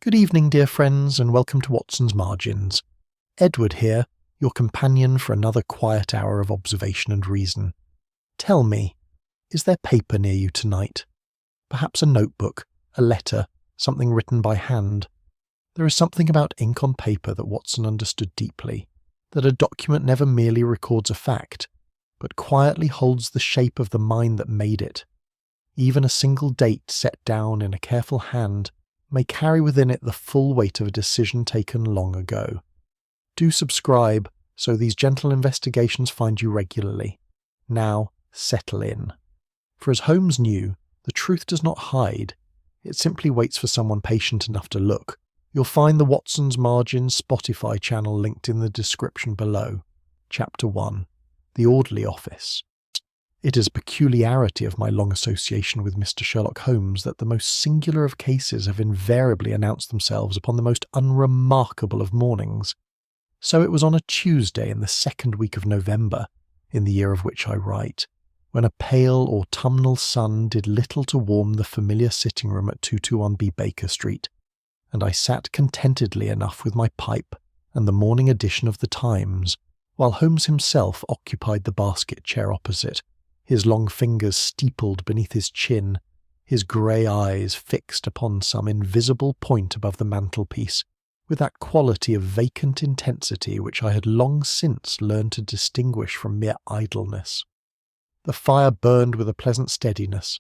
Good evening, dear friends, and welcome to Watson's Margins. Edward here, your companion for another quiet hour of observation and reason. Tell me, is there paper near you tonight? Perhaps a notebook, a letter, something written by hand. There is something about ink on paper that Watson understood deeply, that a document never merely records a fact, but quietly holds the shape of the mind that made it. Even a single date set down in a careful hand may carry within it the full weight of a decision taken long ago. Do subscribe so these gentle investigations find you regularly. Now, settle in. For as Holmes knew, the truth does not hide. It simply waits for someone patient enough to look. You'll find the Watson's Margins Spotify channel linked in the description below. Chapter 1. The Orderly Office. It is a peculiarity of my long association with Mr. Sherlock Holmes that the most singular of cases have invariably announced themselves upon the most unremarkable of mornings. So it was on a Tuesday in the second week of November, in the year of which I write, when a pale autumnal sun did little to warm the familiar sitting room at 221B Baker Street, and I sat contentedly enough with my pipe and the morning edition of the Times, while Holmes himself occupied the basket chair opposite, his long fingers steepled beneath his chin, his grey eyes fixed upon some invisible point above the mantelpiece, with that quality of vacant intensity which I had long since learned to distinguish from mere idleness. The fire burned with a pleasant steadiness.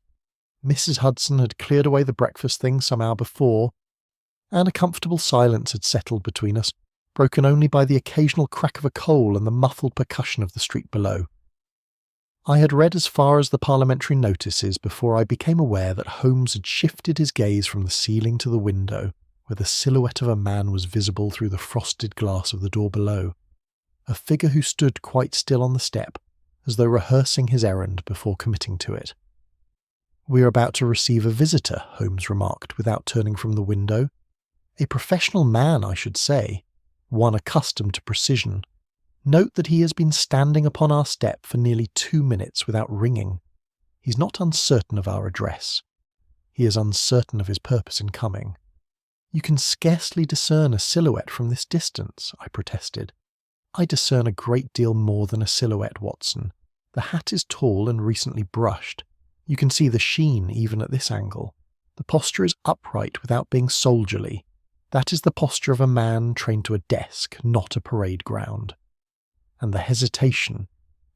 Mrs. Hudson had cleared away the breakfast things some hour before, and a comfortable silence had settled between us, broken only by the occasional crack of a coal and the muffled percussion of the street below. I had read as far as the parliamentary notices before I became aware that Holmes had shifted his gaze from the ceiling to the window, where the silhouette of a man was visible through the frosted glass of the door below, a figure who stood quite still on the step, as though rehearsing his errand before committing to it. "We are about to receive a visitor," Holmes remarked, without turning from the window. "A professional man, I should say, one accustomed to precision. Note that he has been standing upon our step for nearly 2 minutes without ringing. He's not uncertain of our address. He is uncertain of his purpose in coming." "You can scarcely discern a silhouette from this distance," I protested. "I discern a great deal more than a silhouette, Watson. The hat is tall and recently brushed. You can see the sheen even at this angle. The posture is upright without being soldierly. That is the posture of a man trained to a desk, not a parade ground. And the hesitation.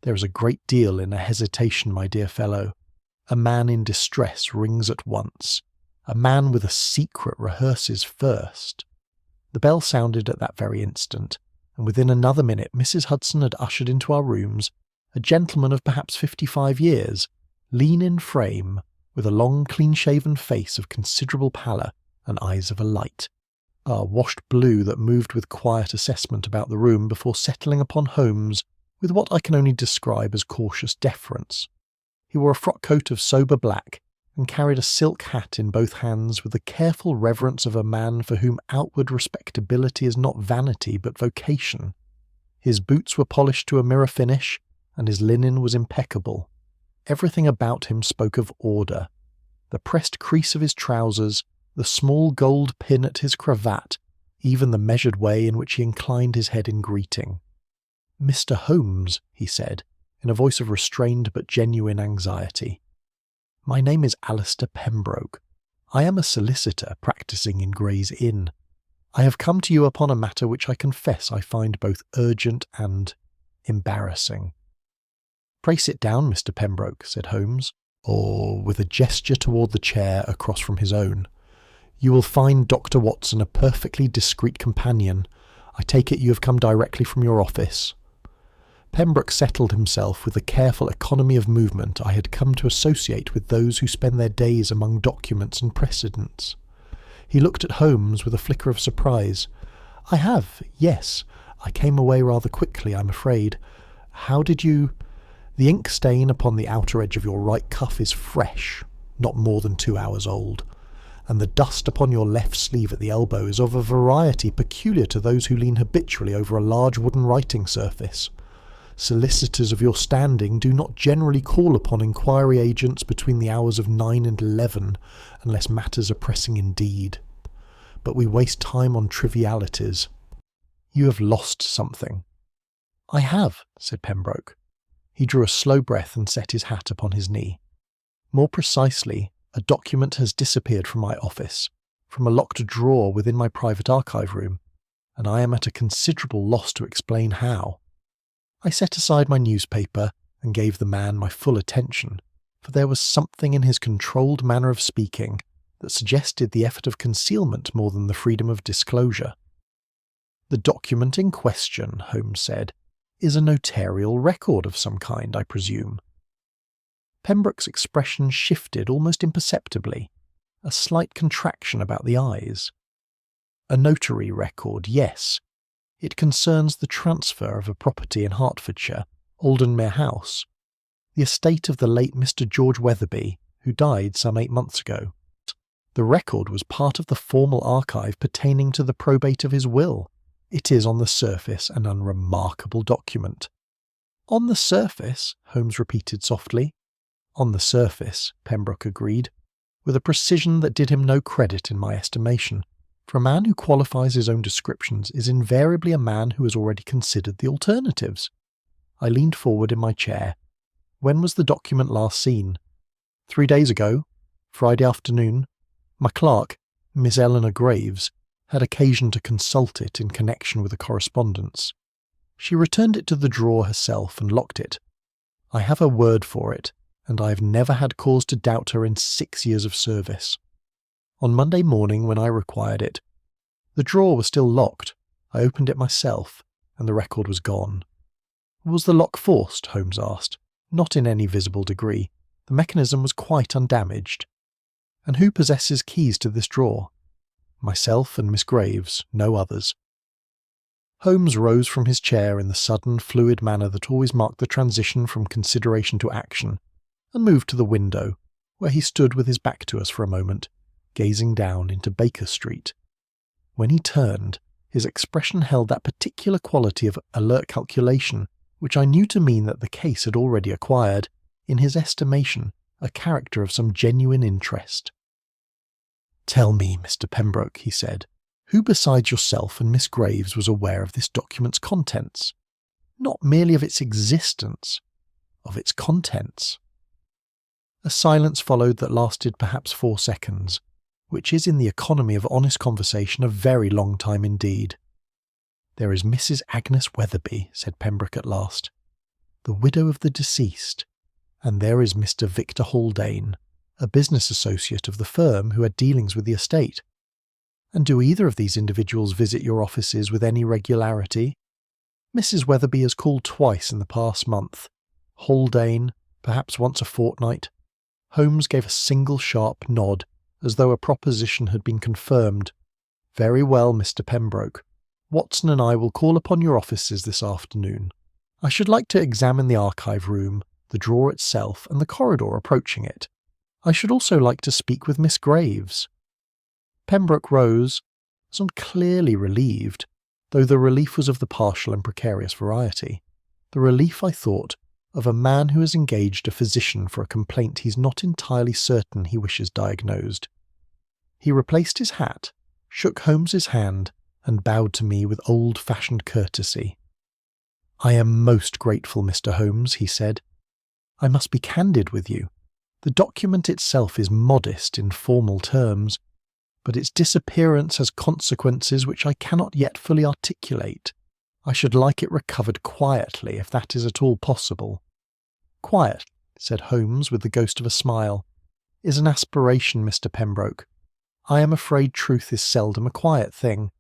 There is a great deal in a hesitation, my dear fellow. A man in distress rings at once. A man with a secret rehearses first." The bell sounded at that very instant, and within another minute Mrs. Hudson had ushered into our rooms a gentleman of perhaps 55 years, lean in frame, with a long, clean-shaven face of considerable pallor and eyes of a light, a washed blue that moved with quiet assessment about the room before settling upon Holmes with what I can only describe as cautious deference. He wore a frock coat of sober black, and carried a silk hat in both hands with the careful reverence of a man for whom outward respectability is not vanity but vocation. His boots were polished to a mirror finish, and his linen was impeccable. Everything about him spoke of order. The pressed crease of his trousers, the small gold pin at his cravat, even the measured way in which he inclined his head in greeting. "Mr. Holmes," he said, in a voice of restrained but genuine anxiety. "My name is Alistair Pembroke. I am a solicitor practising in Gray's Inn. I have come to you upon a matter which I confess I find both urgent and embarrassing." "Pray sit down, Mr. Pembroke," said Holmes, or with a gesture toward the chair across from his own. "You will find Dr. Watson a perfectly discreet companion. I take it you have come directly from your office." Pembroke settled himself with the careful economy of movement I had come to associate with those who spend their days among documents and precedents. He looked at Holmes with a flicker of surprise. "I have, yes. I came away rather quickly, I'm afraid. How did you—" "The ink stain upon the outer edge of your right cuff is fresh, not more than 2 hours old, and the dust upon your left sleeve at the elbow is of a variety peculiar to those who lean habitually over a large wooden writing surface. Solicitors of your standing do not generally call upon inquiry agents between the hours of 9 and 11, unless matters are pressing indeed. but we waste time on trivialities. You have lost something." "I have," said Pembroke. He drew a slow breath and set his hat upon his knee. "More precisely, a document has disappeared from my office, from a locked drawer within my private archive room, and I am at a considerable loss to explain how." I set aside my newspaper and gave the man my full attention, for there was something in his controlled manner of speaking that suggested the effort of concealment more than the freedom of disclosure. "The document in question," Holmes said, "is a notarial record of some kind, I presume." Pembroke's expression shifted almost imperceptibly, a slight contraction about the eyes. "A notary record, yes. It concerns the transfer of a property in Hertfordshire, Aldenmere House, the estate of the late Mr. George Weatherby, who died some 8 months ago. The record was part of the formal archive pertaining to the probate of his will. It is on the surface an unremarkable document." "On the surface?" Holmes repeated softly. "On the surface," Pembroke agreed, with a precision that did him no credit in my estimation, for a man who qualifies his own descriptions is invariably a man who has already considered the alternatives. I leaned forward in my chair. "When was the document last seen?" 3 days ago, Friday afternoon. My clerk, Miss Eleanor Graves, had occasion to consult it in connection with a correspondence. She returned it to the drawer herself and locked it. I have her word for it, and I have never had cause to doubt her in 6 years of service. On Monday morning, when I required it, the drawer was still locked. I opened it myself, and the record was gone." "Was the lock forced?" Holmes asked. "Not in any visible degree. The mechanism was quite undamaged." "And who possesses keys to this drawer?" "Myself and Miss Graves, no others." Holmes rose from his chair in the sudden, fluid manner that always marked the transition from consideration to action, and moved to the window, where he stood with his back to us for a moment, gazing down into Baker Street. When he turned, his expression held that particular quality of alert calculation which I knew to mean that the case had already acquired, in his estimation, a character of some genuine interest. "Tell me, Mr. Pembroke," he said, "who besides yourself and Miss Graves was aware of this document's contents? Not merely of its existence, of its contents." A silence followed that lasted perhaps 4 seconds, which is in the economy of honest conversation a very long time indeed. "There is Mrs. Agnes Weatherby," said Pembroke at last, "the widow of the deceased, and there is Mr. Victor Haldane, a business associate of the firm who had dealings with the estate. And do either of these individuals visit your offices with any regularity? Mrs. Weatherby has called twice in the past month. Haldane, perhaps once a fortnight." Holmes gave a single sharp nod, as though a proposition had been confirmed. "Very well, Mr. Pembroke. Watson and I will call upon your offices this afternoon. I should like to examine the archive room, the drawer itself, and the corridor approaching it. I should also like to speak with Miss Graves." Pembroke rose, not clearly relieved, though the relief was of the partial and precarious variety. The relief, I thought, of a man who has engaged a physician for a complaint he's not entirely certain he wishes diagnosed. He replaced his hat, shook Holmes's hand, and bowed to me with old-fashioned courtesy. "I am most grateful, Mr. Holmes," he said. "I must be candid with you. The document itself is modest in formal terms, but its disappearance has consequences which I cannot yet fully articulate. I should like it recovered quietly, if that is at all possible." "Quiet," said Holmes with the ghost of a smile, "is an aspiration, Mr. Pembroke. I am afraid truth is seldom a quiet thing,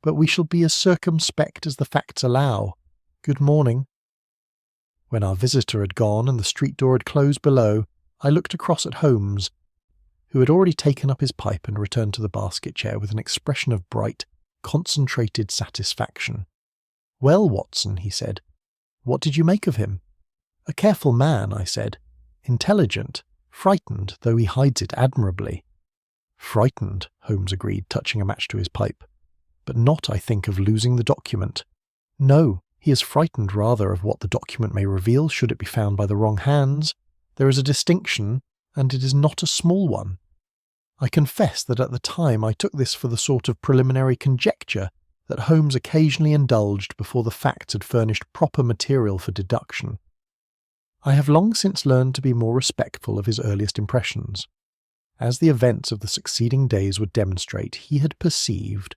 but we shall be as circumspect as the facts allow. Good morning." When our visitor had gone and the street door had closed below, I looked across at Holmes, who had already taken up his pipe and returned to the basket chair with an expression of bright, concentrated satisfaction. "Well, Watson," he said, "what did you make of him?" "A careful man," I said. "Intelligent, frightened, though he hides it admirably." "Frightened," Holmes agreed, touching a match to his pipe, "but not, I think, of losing the document. No, he is frightened rather of what the document may reveal should it be found by the wrong hands. There is a distinction, and it is not a small one." I confess that at the time I took this for the sort of preliminary conjecture that Holmes occasionally indulged before the facts had furnished proper material for deduction. I have long since learned to be more respectful of his earliest impressions. As the events of the succeeding days would demonstrate, he had perceived,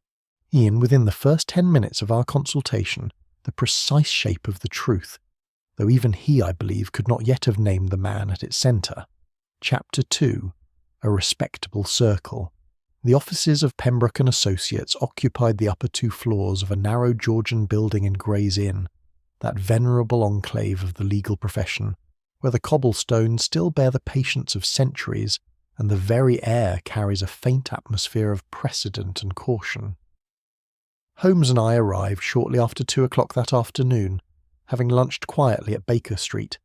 within the first 10 minutes of our consultation, the precise shape of the truth, though even he, I believe, could not yet have named the man at its centre. Chapter 2. A Respectable Circle. The offices of Pembroke and Associates occupied the upper 2 floors of a narrow Georgian building in Gray's Inn, that venerable enclave of the legal profession, where the cobblestones still bear the patience of centuries, and the very air carries a faint atmosphere of precedent and caution. Holmes and I arrived shortly after 2 o'clock that afternoon, having lunched quietly at Baker Street,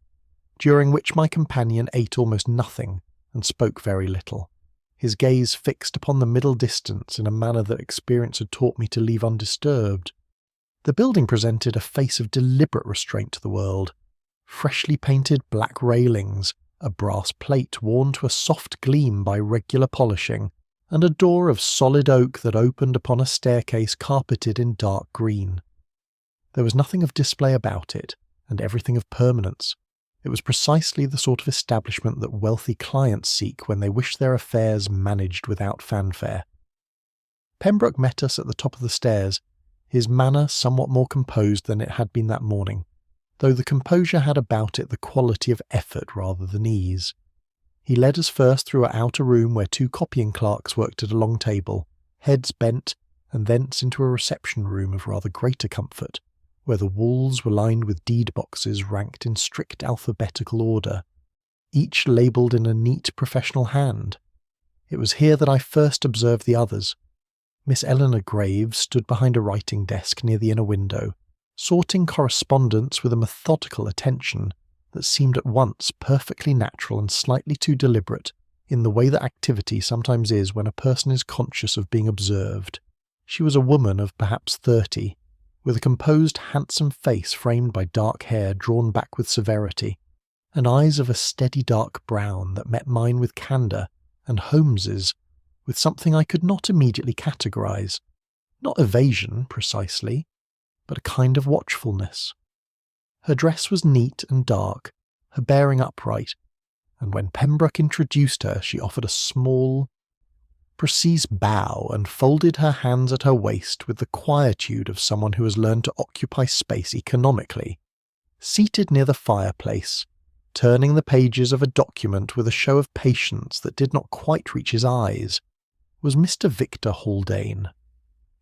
during which my companion ate almost nothing and spoke very little, his gaze fixed upon the middle distance in a manner that experience had taught me to leave undisturbed. The building presented a face of deliberate restraint to the world. Freshly painted black railings, a brass plate worn to a soft gleam by regular polishing, and a door of solid oak that opened upon a staircase carpeted in dark green. There was nothing of display about it, and everything of permanence. It was precisely the sort of establishment that wealthy clients seek when they wish their affairs managed without fanfare. Pembroke met us at the top of the stairs, his manner somewhat more composed than it had been that morning, though the composure had about it the quality of effort rather than ease. He led us first through an outer room where 2 copying clerks worked at a long table, heads bent, and thence into a reception room of rather greater comfort, where the walls were lined with deed boxes ranked in strict alphabetical order, each labelled in a neat professional hand. It was here that I first observed the others. Miss Eleanor Graves stood behind a writing desk near the inner window, sorting correspondence with a methodical attention that seemed at once perfectly natural and slightly too deliberate, in the way that activity sometimes is when a person is conscious of being observed. She was a woman of perhaps 30, with a composed, handsome face framed by dark hair drawn back with severity, and eyes of a steady dark brown that met mine with candour, and Holmes's with something I could not immediately categorize. Not evasion, precisely, but a kind of watchfulness. Her dress was neat and dark, her bearing upright, and when Pembroke introduced her, she offered a small, precise bow and folded her hands at her waist with the quietude of someone who has learned to occupy space economically. Seated near the fireplace, turning the pages of a document with a show of patience that did not quite reach his eyes, was Mr. Victor Haldane.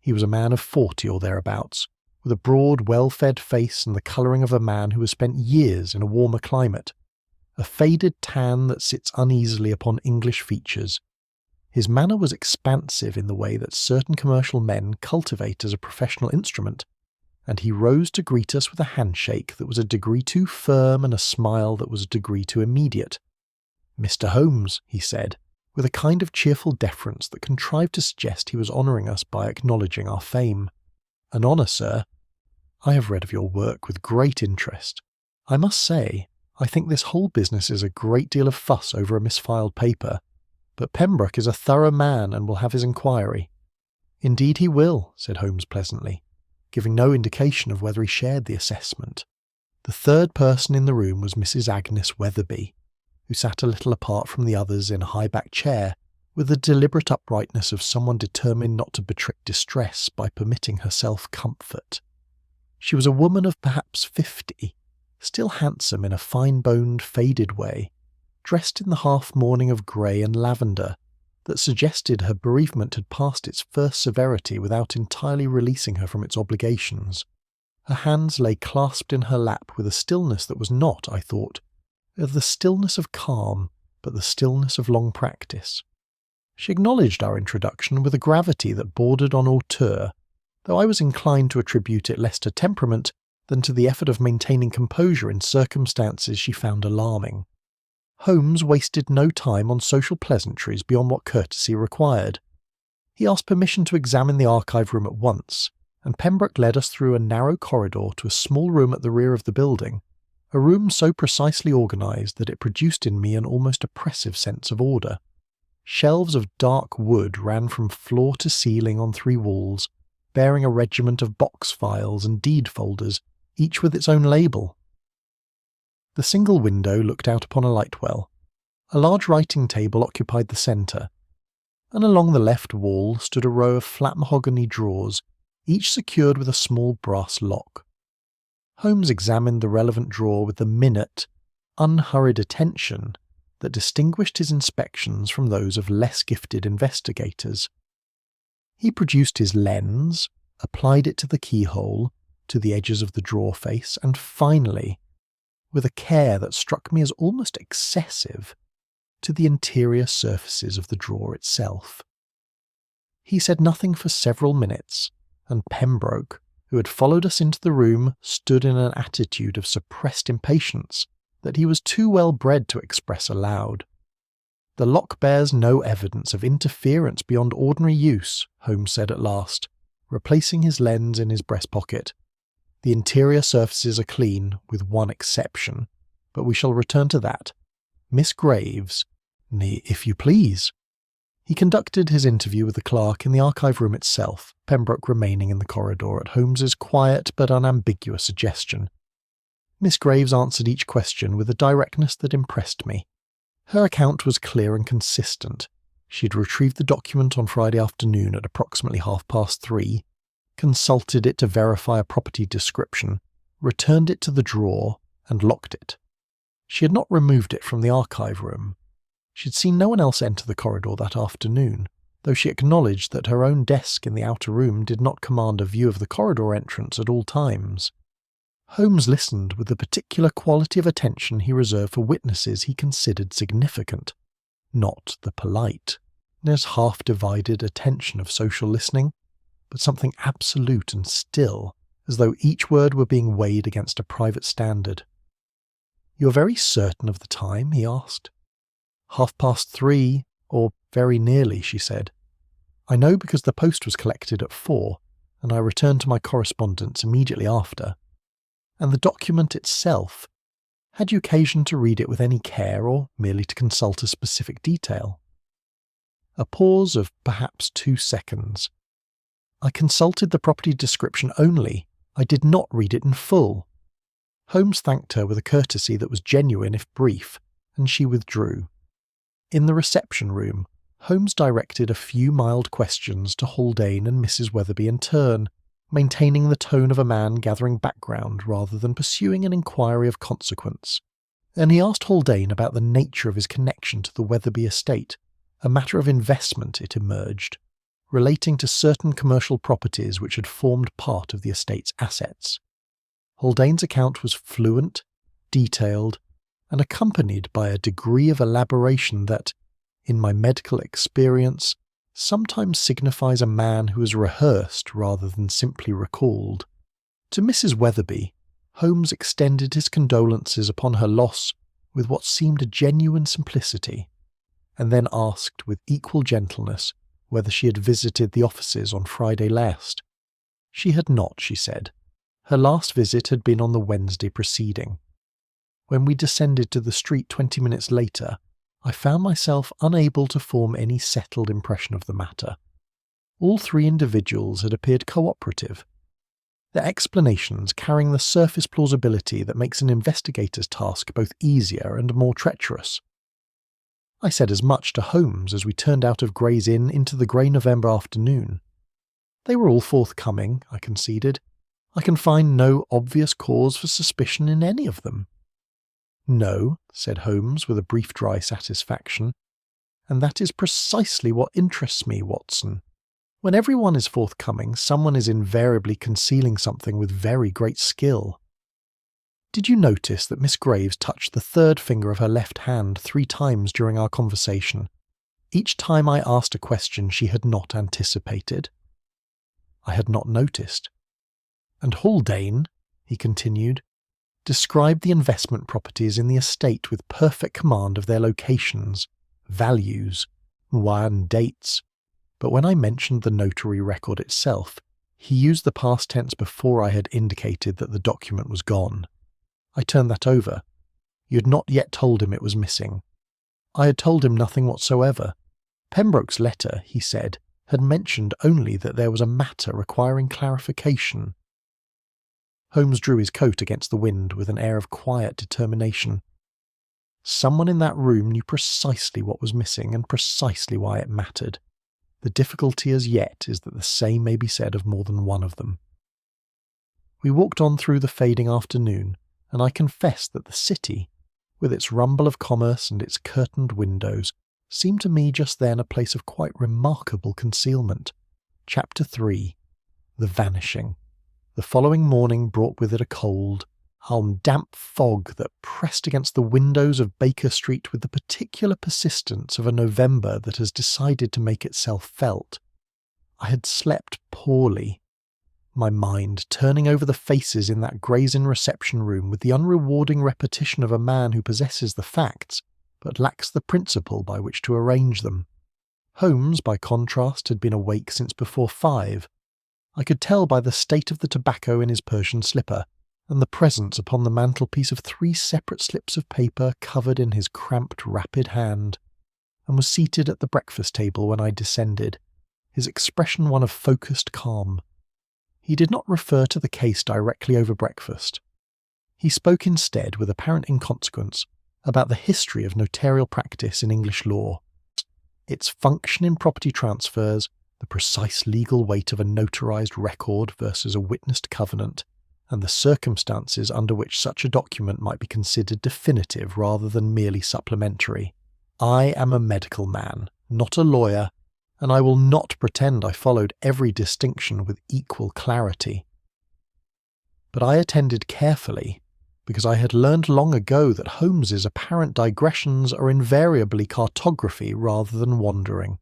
He was a man of 40 or thereabouts, with a broad, well-fed face and the colouring of a man who has spent years in a warmer climate, a faded tan that sits uneasily upon English features. His manner was expansive in the way that certain commercial men cultivate as a professional instrument, and he rose to greet us with a handshake that was a degree too firm and a smile that was a degree too immediate. "Mr. Holmes," he said, with a kind of cheerful deference that contrived to suggest he was honouring us by acknowledging our fame. "An honour, sir. I have read of your work with great interest. I must say, I think this whole business is a great deal of fuss over a misfiled paper, but Pembroke is a thorough man and will have his inquiry." "Indeed he will," said Holmes pleasantly, giving no indication of whether he shared the assessment. The third person in the room was Mrs. Agnes Weatherby, who sat a little apart from the others in a high-backed chair, with the deliberate uprightness of someone determined not to betray distress by permitting herself comfort. She was a woman of perhaps 50, still handsome in a fine-boned, faded way, dressed in the half-mourning of grey and lavender that suggested her bereavement had passed its first severity without entirely releasing her from its obligations. Her hands lay clasped in her lap with a stillness that was not, I thought, the stillness of calm, but the stillness of long practice. She acknowledged our introduction with a gravity that bordered on hauteur, though I was inclined to attribute it less to temperament than to the effort of maintaining composure in circumstances she found alarming. Holmes wasted no time on social pleasantries beyond what courtesy required. He asked permission to examine the archive room at once, and Pembroke led us through a narrow corridor to a small room at the rear of the building, a room so precisely organised that it produced in me an almost oppressive sense of order. Shelves of dark wood ran from floor to ceiling on 3 walls, bearing a regiment of box files and deed folders, each with its own label. The single window looked out upon a light well. A large writing table occupied the centre, and along the left wall stood a row of flat mahogany drawers, each secured with a small brass lock. Holmes examined the relevant drawer with the minute, unhurried attention that distinguished his inspections from those of less gifted investigators. He produced his lens, applied it to the keyhole, to the edges of the drawer face, and finally, with a care that struck me as almost excessive, to the interior surfaces of the drawer itself. He said nothing for several minutes, and Pembroke, who had followed us into the room, stood in an attitude of suppressed impatience that he was too well bred to express aloud. "The lock bears no evidence of interference beyond ordinary use," Holmes said at last, replacing his lens in his breast pocket. "The interior surfaces are clean, with one exception, but we shall return to that. Miss Graves, if you please." He conducted his interview with the clerk in the archive room itself, Pembroke remaining in the corridor at Holmes's quiet but unambiguous suggestion. Miss Graves answered each question with a directness that impressed me. Her account was clear and consistent. She had retrieved the document on Friday afternoon at approximately 3:30, consulted it to verify a property description, returned it to the drawer, and locked it. She had not removed it from the archive room. She had seen no one else enter the corridor that afternoon, though she acknowledged that her own desk in the outer room did not command a view of the corridor entrance at all times. Holmes listened with the particular quality of attention he reserved for witnesses he considered significant, not the polite, half-divided attention of social listening, but something absolute and still, as though each word were being weighed against a private standard. "You're very certain of the time?" he asked. 3:30, or very nearly," she said. "I know because the post was collected at 4, and I returned to my correspondence immediately after. And the document itself, had you occasion to read it with any care, or merely to consult a specific detail?" A pause of perhaps 2 seconds. "I consulted the property description only. I did not read it in full." Holmes thanked her with a courtesy that was genuine if brief, and she withdrew. In the reception room, Holmes directed a few mild questions to Haldane and Mrs. Weatherby in turn, maintaining the tone of a man gathering background rather than pursuing an inquiry of consequence. And he asked Haldane about the nature of his connection to the Weatherby estate, a matter of investment, it emerged, relating to certain commercial properties which had formed part of the estate's assets. Haldane's account was fluent, detailed, and accompanied by a degree of elaboration that, in my medical experience, sometimes signifies a man who has rehearsed rather than simply recalled. To Mrs. Weatherby, Holmes extended his condolences upon her loss with what seemed a genuine simplicity, and then asked with equal gentleness whether she had visited the offices on Friday last. She had not, she said. Her last visit had been on the Wednesday preceding. When we descended to the street 20 minutes later, I found myself unable to form any settled impression of the matter. All 3 individuals had appeared cooperative, their explanations carrying the surface plausibility that makes an investigator's task both easier and more treacherous. I said as much to Holmes as we turned out of Gray's Inn into the grey November afternoon. They were all forthcoming, I conceded. I can find no obvious cause for suspicion in any of them. "No," said Holmes with a brief dry satisfaction, "and that is precisely what interests me, Watson. When everyone is forthcoming, someone is invariably concealing something with very great skill. Did you notice that Miss Graves touched the 3rd finger of her left hand 3 times during our conversation? Each time I asked a question she had not anticipated." I had not noticed. "And Haldane," he continued, "described the investment properties in the estate with perfect command of their locations, values, and dates. But when I mentioned the notary record itself, he used the past tense before I had indicated that the document was gone. I turned that over. You had not yet told him it was missing. I had told him nothing whatsoever. Pembroke's letter, he said, had mentioned only that there was a matter requiring clarification. Holmes drew his coat against the wind with an air of quiet determination. Someone in that room knew precisely what was missing and precisely why it mattered. The difficulty as yet is that the same may be said of more than one of them. We walked on through the fading afternoon, and I confess that the city, with its rumble of commerce and its curtained windows, seemed to me just then a place of quite remarkable concealment. Chapter 3. The Vanishing. The following morning brought with it a cold, damp fog that pressed against the windows of Baker Street with the particular persistence of a November that has decided to make itself felt. I had slept poorly, my mind turning over the faces in that Gray's Inn reception room with the unrewarding repetition of a man who possesses the facts, but lacks the principle by which to arrange them. Holmes, by contrast, had been awake since before 5. I could tell by the state of the tobacco in his Persian slipper, and the presence upon the mantelpiece of 3 separate slips of paper covered in his cramped, rapid hand, and was seated at the breakfast table when I descended, his expression one of focused calm. He did not refer to the case directly over breakfast. He spoke instead, with apparent inconsequence, about the history of notarial practice in English law, its function in property transfers, the precise legal weight of a notarized record versus a witnessed covenant, and the circumstances under which such a document might be considered definitive rather than merely supplementary. I am a medical man, not a lawyer, and I will not pretend I followed every distinction with equal clarity. But I attended carefully, because I had learned long ago that Holmes's apparent digressions are invariably cartography rather than wandering.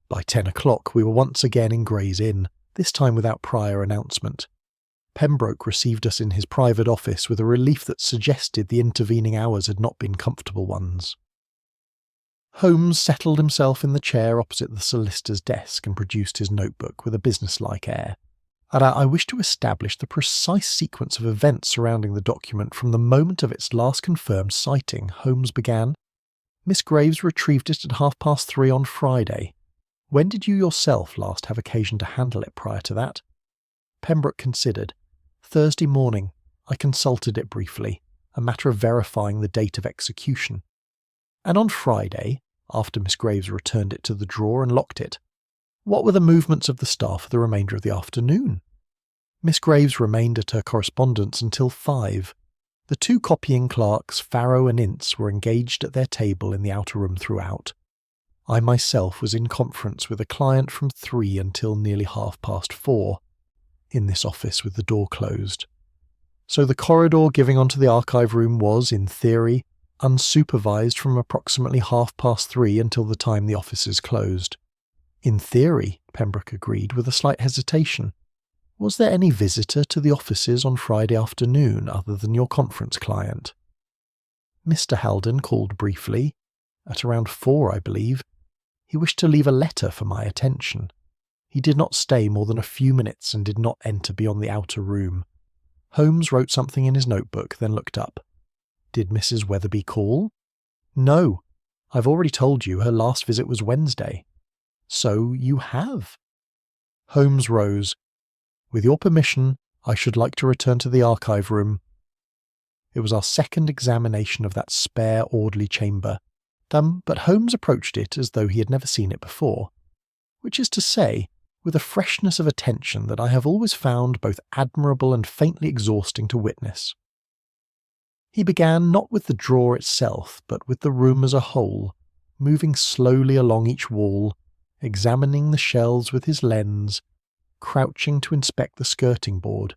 By 10 o'clock we were once again in Gray's Inn, this time without prior announcement. Pembroke received us in his private office with a relief that suggested the intervening hours had not been comfortable ones. Holmes settled himself in the chair opposite the solicitor's desk and produced his notebook with a businesslike air. I wish to establish the precise sequence of events surrounding the document from the moment of its last confirmed sighting, Holmes began. Miss Graves retrieved it at 3:30 on Friday. When did you yourself last have occasion to handle it prior to that? Pembroke considered. Thursday morning. I consulted it briefly, a matter of verifying the date of execution. And on Friday, after Miss Graves returned it to the drawer and locked it, what were the movements of the staff for the remainder of the afternoon? Miss Graves remained at her correspondence until 5. The 2 copying clerks, Farrow and Ince, were engaged at their table in the outer room throughout. I myself was in conference with a client from 3 until nearly 4:30, in this office with the door closed. So the corridor giving onto the archive room was, in theory, unsupervised from approximately 3:30 until the time the offices closed. In theory, Pembroke agreed with a slight hesitation. Was there any visitor to the offices on Friday afternoon other than your conference client? Mr. Haldon called briefly, at around 4, I believe. He wished to leave a letter for my attention. He did not stay more than a few minutes and did not enter beyond the outer room. Holmes wrote something in his notebook, then looked up. Did Mrs. Weatherby call? No. I've already told you her last visit was Wednesday. So you have. Holmes rose. With your permission, I should like to return to the archive room. It was our second examination of that spare, orderly chamber, but Holmes approached it as though he had never seen it before, which is to say, with a freshness of attention that I have always found both admirable and faintly exhausting to witness. He began not with the drawer itself, but with the room as a whole, moving slowly along each wall, examining the shelves with his lens, crouching to inspect the skirting board,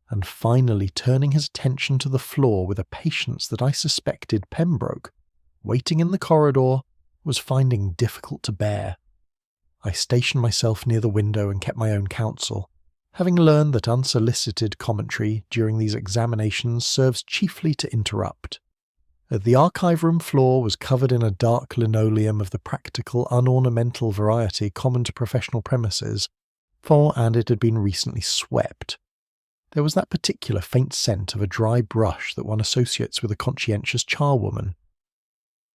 and finally turning his attention to the floor with a patience that I suspected Pembroke, waiting in the corridor, was finding difficult to bear. I stationed myself near the window and kept my own counsel, having learned that unsolicited commentary during these examinations serves chiefly to interrupt. The archive room floor was covered in a dark linoleum of the practical, unornamental variety common to professional premises, and it had been recently swept. There was that particular faint scent of a dry brush that one associates with a conscientious charwoman.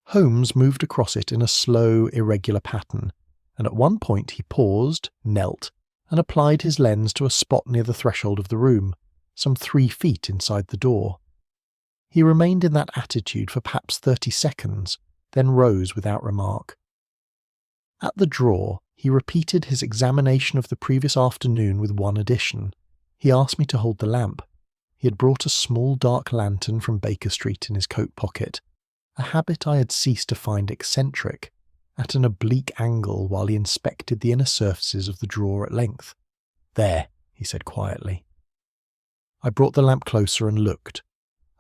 Holmes moved across it in a slow, irregular pattern, and at one point he paused, knelt, and applied his lens to a spot near the threshold of the room, some 3 feet inside the door. He remained in that attitude for perhaps 30 seconds, then rose without remark. At the drawer, he repeated his examination of the previous afternoon with one addition. He asked me to hold the lamp. He had brought a small dark lantern from Baker Street in his coat pocket, a habit I had ceased to find eccentric, at an oblique angle while he inspected the inner surfaces of the drawer at length. "There," he said quietly. I brought the lamp closer and looked.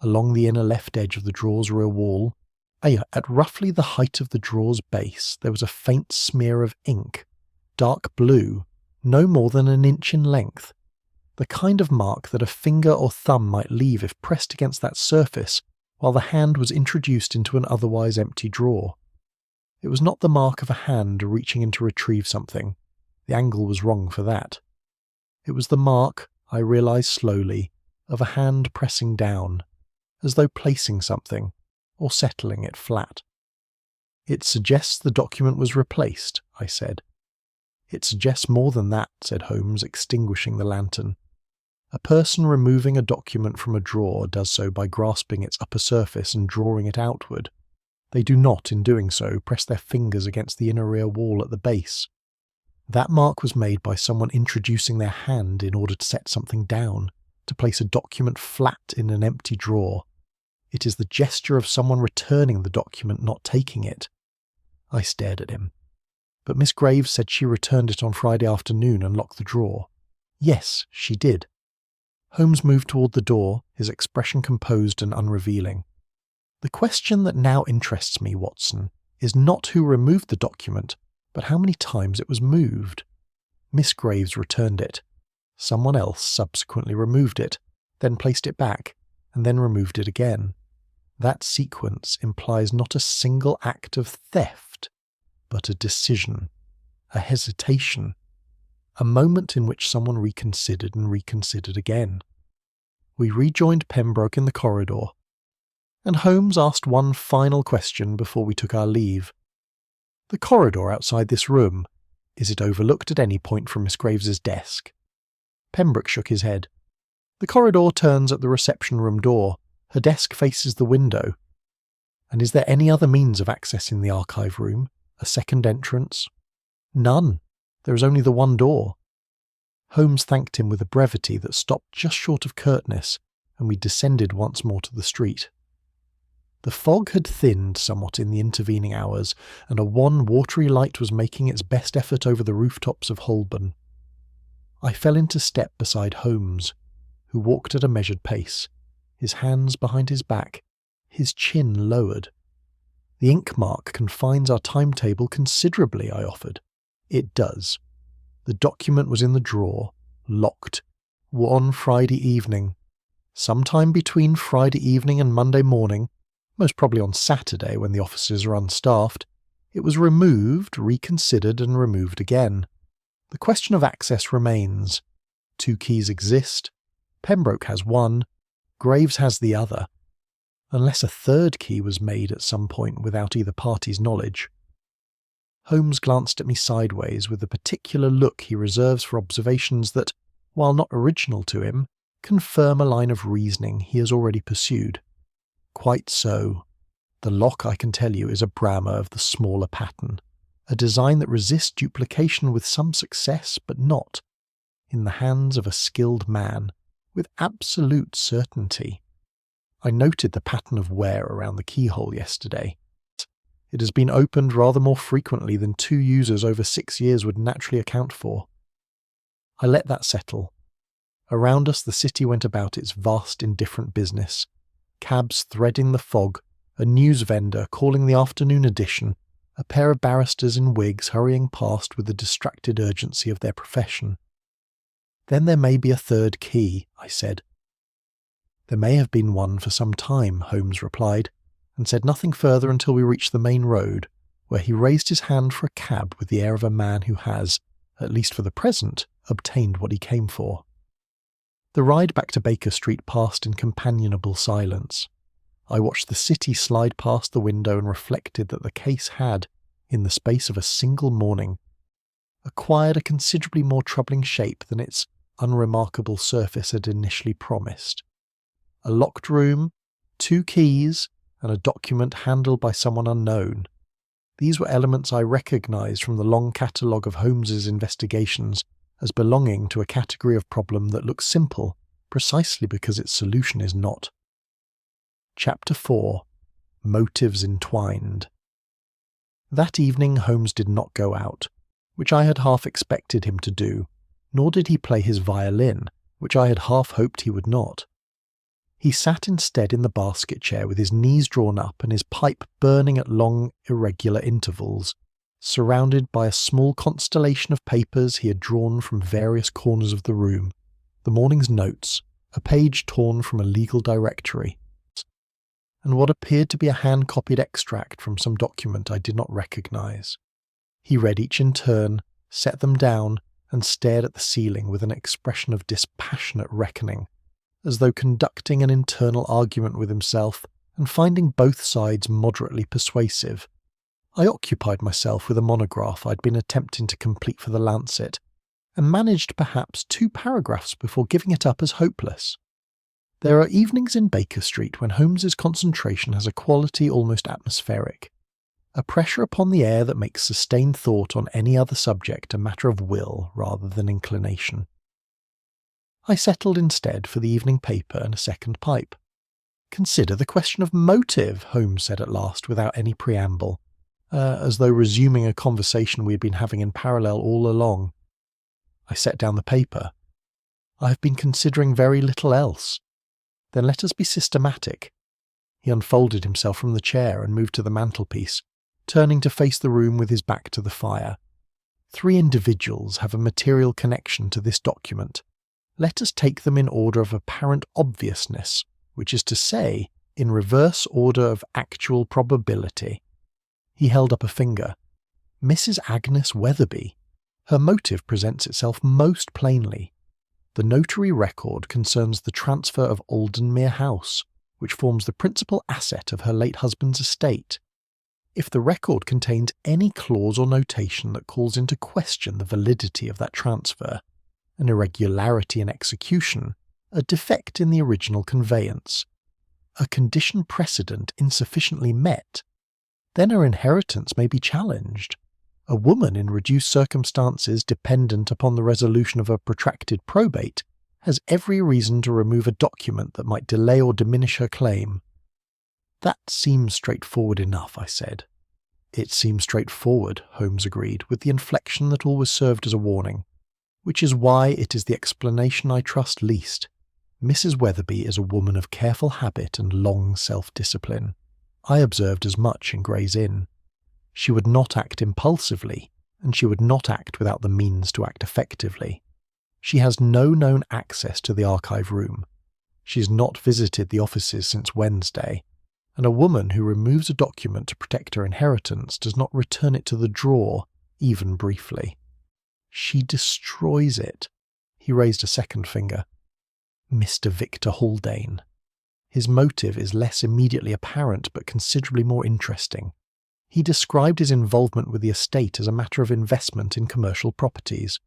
Along the inner left edge of the drawer's rear wall, at roughly the height of the drawer's base, there was a faint smear of ink, dark blue, no more than an inch in length, the kind of mark that a finger or thumb might leave if pressed against that surface while the hand was introduced into an otherwise empty drawer. It was not the mark of a hand reaching in to retrieve something. The angle was wrong for that. It was the mark, I realised slowly, of a hand pressing down, as though placing something, or settling it flat. "It suggests the document was replaced," I said. "It suggests more than that," said Holmes, extinguishing the lantern. "A person removing a document from a drawer does so by grasping its upper surface and drawing it outward. They do not, in doing so, press their fingers against the inner rear wall at the base. That mark was made by someone introducing their hand in order to set something down, to place a document flat in an empty drawer. It is the gesture of someone returning the document, not taking it." I stared at him. "But Miss Graves said she returned it on Friday afternoon and locked the drawer." "Yes, she did." Holmes moved toward the door, his expression composed and unrevealing. "The question that now interests me, Watson, is not who removed the document, but how many times it was moved. Miss Graves returned it. Someone else subsequently removed it, then placed it back, and then removed it again. That sequence implies not a single act of theft, but a decision, a hesitation, a moment in which someone reconsidered and reconsidered again. We rejoined Pembroke in the corridor, and Holmes asked one final question before we took our leave. "The corridor outside this room, is it overlooked at any point from Miss Graves's desk?" Pembroke shook his head. "The corridor turns at the reception room door. Her desk faces the window." "And is there any other means of accessing the archive room? A second entrance?" "None. There is only the one door." Holmes thanked him with a brevity that stopped just short of curtness, and we descended once more to the street. The fog had thinned somewhat in the intervening hours, and a wan, watery light was making its best effort over the rooftops of Holborn. I fell into step beside Holmes, who walked at a measured pace, his hands behind his back, his chin lowered. "The ink mark confines our timetable considerably," I offered. "It does. The document was in the drawer, locked, on Friday evening. Sometime between Friday evening and Monday morning, most probably on Saturday when the offices are unstaffed, it was removed, reconsidered, and removed again. The question of access remains. 2 keys exist. Pembroke has one, Graves has the other, unless a third key was made at some point without either party's knowledge." Holmes glanced at me sideways with the particular look he reserves for observations that, while not original to him, confirm a line of reasoning he has already pursued. "Quite so. The lock, I can tell you, is a Bramah of the smaller pattern, a design that resists duplication with some success, but not, in the hands of a skilled man, with absolute certainty. I noted the pattern of wear around the keyhole yesterday. It has been opened rather more frequently than 2 users over 6 years would naturally account for." I let that settle. Around us the city went about its vast indifferent business. Cabs threading the fog, a news vendor calling the afternoon edition, a pair of barristers in wigs hurrying past with the distracted urgency of their profession. "Then there may be a third key," I said. "There may have been one for some time," Holmes replied, and said nothing further until we reached the main road, where he raised his hand for a cab with the air of a man who has, at least for the present, obtained what he came for. The ride back to Baker Street passed in companionable silence. I watched the city slide past the window and reflected that the case had, in the space of a single morning, acquired a considerably more troubling shape than its unremarkable surface had initially promised. A locked room, 2 keys, and a document handled by someone unknown. These were elements I recognised from the long catalogue of Holmes's investigations as belonging to a category of problem that looks simple precisely because its solution is not. Chapter 4. Motives Entwined. That evening Holmes did not go out, which I had half expected him to do, nor did he play his violin, which I had half hoped he would not. He sat instead in the basket chair with his knees drawn up and his pipe burning at long, irregular intervals, surrounded by a small constellation of papers he had drawn from various corners of the room, the morning's notes, a page torn from a legal directory, and what appeared to be a hand-copied extract from some document I did not recognise. He read each in turn, set them down, and stared at the ceiling with an expression of dispassionate reckoning, as though conducting an internal argument with himself and finding both sides moderately persuasive. I occupied myself with a monograph I'd been attempting to complete for the Lancet, and managed perhaps 2 paragraphs before giving it up as hopeless. There are evenings in Baker Street when Holmes's concentration has a quality almost atmospheric, a pressure upon the air that makes sustained thought on any other subject a matter of will rather than inclination. I settled instead for the evening paper and a second pipe. "Consider the question of motive," Holmes said at last without any preamble, as though resuming a conversation we had been having in parallel all along. I set down the paper. "I have been considering very little else." "Then let us be systematic." He unfolded himself from the chair and moved to the mantelpiece, turning to face the room with his back to the fire. "3 individuals have a material connection to this document. Let us take them in order of apparent obviousness, which is to say, in reverse order of actual probability." He held up a finger. "Mrs. Agnes Weatherby. Her motive presents itself most plainly. The notary record concerns the transfer of Aldenmere House, which forms the principal asset of her late husband's estate. If the record contains any clause or notation that calls into question the validity of that transfer, an irregularity in execution, a defect in the original conveyance, a condition precedent insufficiently met, then her inheritance may be challenged. A woman in reduced circumstances dependent upon the resolution of a protracted probate has every reason to remove a document that might delay or diminish her claim." "That seems straightforward enough," I said. "It seems straightforward," Holmes agreed, with the inflection that always served as a warning, "which is why it is the explanation I trust least. Mrs. Weatherby is a woman of careful habit and long self-discipline. I observed as much in Gray's Inn. She would not act impulsively, and she would not act without the means to act effectively. She has no known access to the archive room. She has not visited the offices since Wednesday, and a woman who removes a document to protect her inheritance does not return it to the drawer, even briefly. She destroys it." He raised a second finger. "Mr. Victor Haldane. His motive is less immediately apparent but considerably more interesting. He described his involvement with the estate as a matter of investment in commercial properties.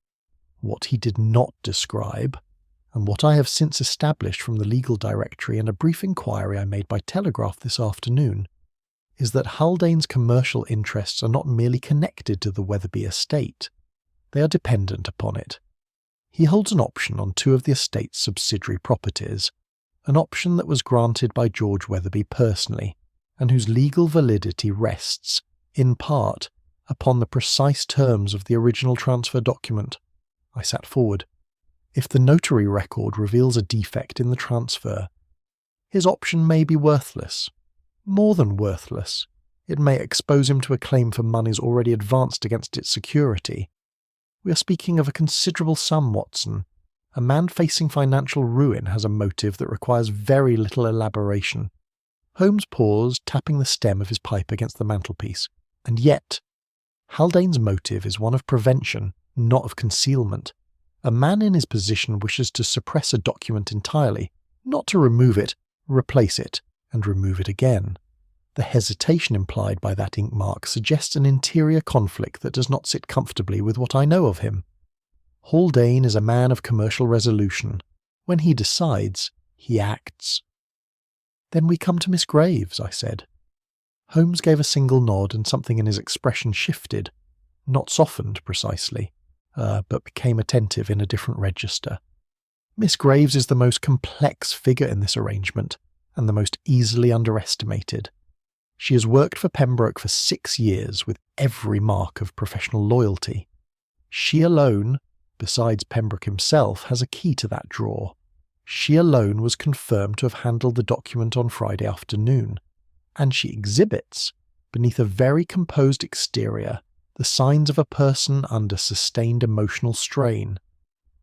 What he did not describe, and what I have since established from the legal directory and a brief inquiry I made by telegraph this afternoon, is that Haldane's commercial interests are not merely connected to the Weatherby estate. They are dependent upon it. He holds an option on 2 of the estate's subsidiary properties, an option that was granted by George Weatherby personally, and whose legal validity rests, in part, upon the precise terms of the original transfer document." I sat forward. "If the notary record reveals a defect in the transfer, his option may be worthless. More than worthless. It may expose him to a claim for monies already advanced against its security. We are speaking of a considerable sum, Watson. A man facing financial ruin has a motive that requires very little elaboration." Holmes paused, tapping the stem of his pipe against the mantelpiece. "And yet, Haldane's motive is one of prevention, not of concealment. A man in his position wishes to suppress a document entirely, not to remove it, replace it, and remove it again. The hesitation implied by that ink mark suggests an interior conflict that does not sit comfortably with what I know of him. Haldane is a man of commercial resolution. When he decides, he acts. "Then we come to Miss Graves," I said. Holmes gave a single nod, and something in his expression shifted, not softened precisely, but became attentive in a different register. "Miss Graves is the most complex figure in this arrangement, and the most easily underestimated. She has worked for Pembroke for 6 years with every mark of professional loyalty. She alone, besides Pembroke himself, has a key to that drawer. She alone was confirmed to have handled the document on Friday afternoon, and she exhibits, beneath a very composed exterior, the signs of a person under sustained emotional strain.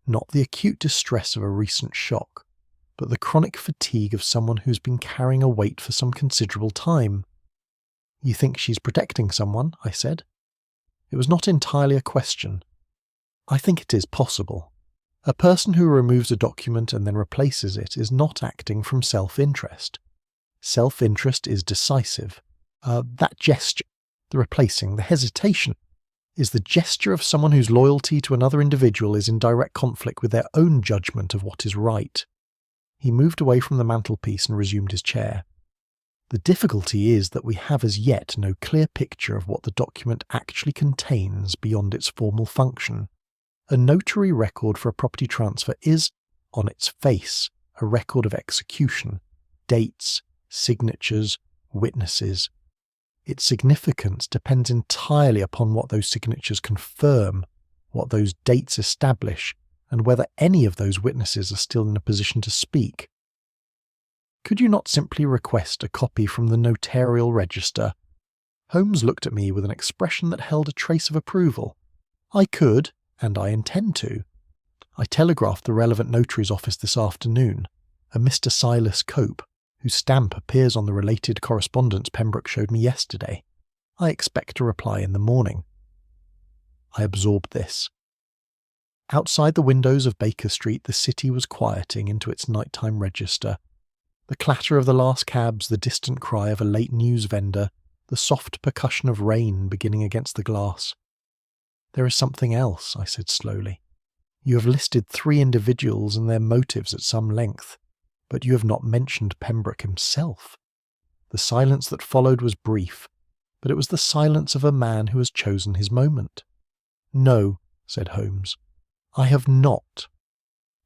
Not the acute distress of a recent shock, but the chronic fatigue of someone who's been carrying a weight for some considerable time." "You think she's protecting someone?" I said. It was not entirely a question. I think it is possible. A person who removes a document and then replaces it is not acting from self-interest. Self-interest is decisive. That gesture, the replacing, the hesitation, is the gesture of someone whose loyalty to another individual is in direct conflict with their own judgment of what is right. He moved away from the mantelpiece and resumed his chair. "The difficulty is that we have as yet no clear picture of what the document actually contains beyond its formal function. A notary record for a property transfer is, on its face, a record of execution, dates, signatures, witnesses. Its significance depends entirely upon what those signatures confirm, what those dates establish, and whether any of those witnesses are still in a position to speak. Could you not simply request a copy from the notarial register?" Holmes looked at me with an expression that held a trace of approval. "I could, and I intend to. I telegraphed the relevant notary's office this afternoon, a Mr. Silas Cope, whose stamp appears on the related correspondence Pembroke showed me yesterday. I expect a reply in the morning." I absorbed this. Outside the windows of Baker Street the city was quieting into its nighttime register. The clatter of the last cabs, the distant cry of a late news vendor, the soft percussion of rain beginning against the glass. "There is something else," I said slowly. "You have listed 3 individuals and their motives at some length, but you have not mentioned Pembroke himself." The silence that followed was brief, but it was the silence of a man who has chosen his moment. "No," said Holmes, "I have not.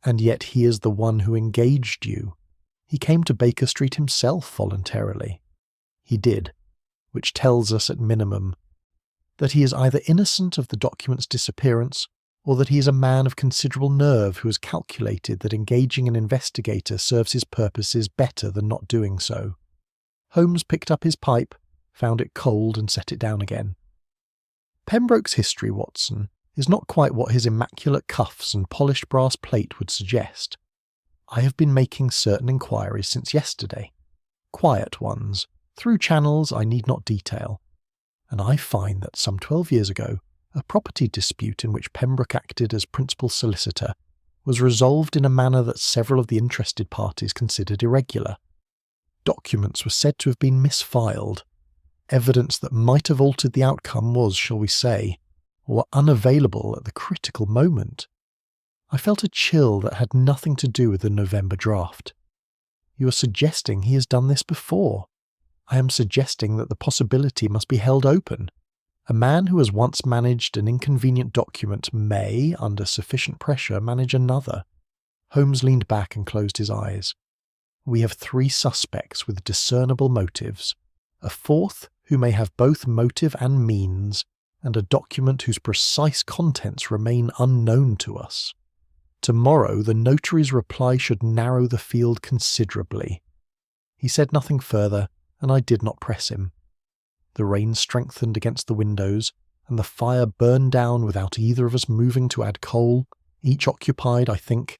And yet he is the one who engaged you. He came to Baker Street himself voluntarily." "He did, which tells us at minimum that he is either innocent of the document's disappearance, or that he is a man of considerable nerve who has calculated that engaging an investigator serves his purposes better than not doing so." Holmes picked up his pipe, found it cold, and set it down again. "Pembroke's history, Watson, is not quite what his immaculate cuffs and polished brass plate would suggest. I have been making certain inquiries since yesterday, quiet ones, through channels I need not detail, and I find that some 12 years ago, a property dispute in which Pembroke acted as principal solicitor was resolved in a manner that several of the interested parties considered irregular. Documents were said to have been misfiled. Evidence that might have altered the outcome was, shall we say, or unavailable at the critical moment. I felt a chill that had nothing to do with the November draft. You are suggesting he has done this before. I am suggesting that the possibility must be held open. A man who has once managed an inconvenient document may, under sufficient pressure, manage another." Holmes leaned back and closed his eyes. "We have 3 suspects with discernible motives, a 4th who may have both motive and means, and a document whose precise contents remain unknown to us. Tomorrow the notary's reply should narrow the field considerably." He said nothing further, and I did not press him. The rain strengthened against the windows, and the fire burned down without either of us moving to add coal, each occupied, I think,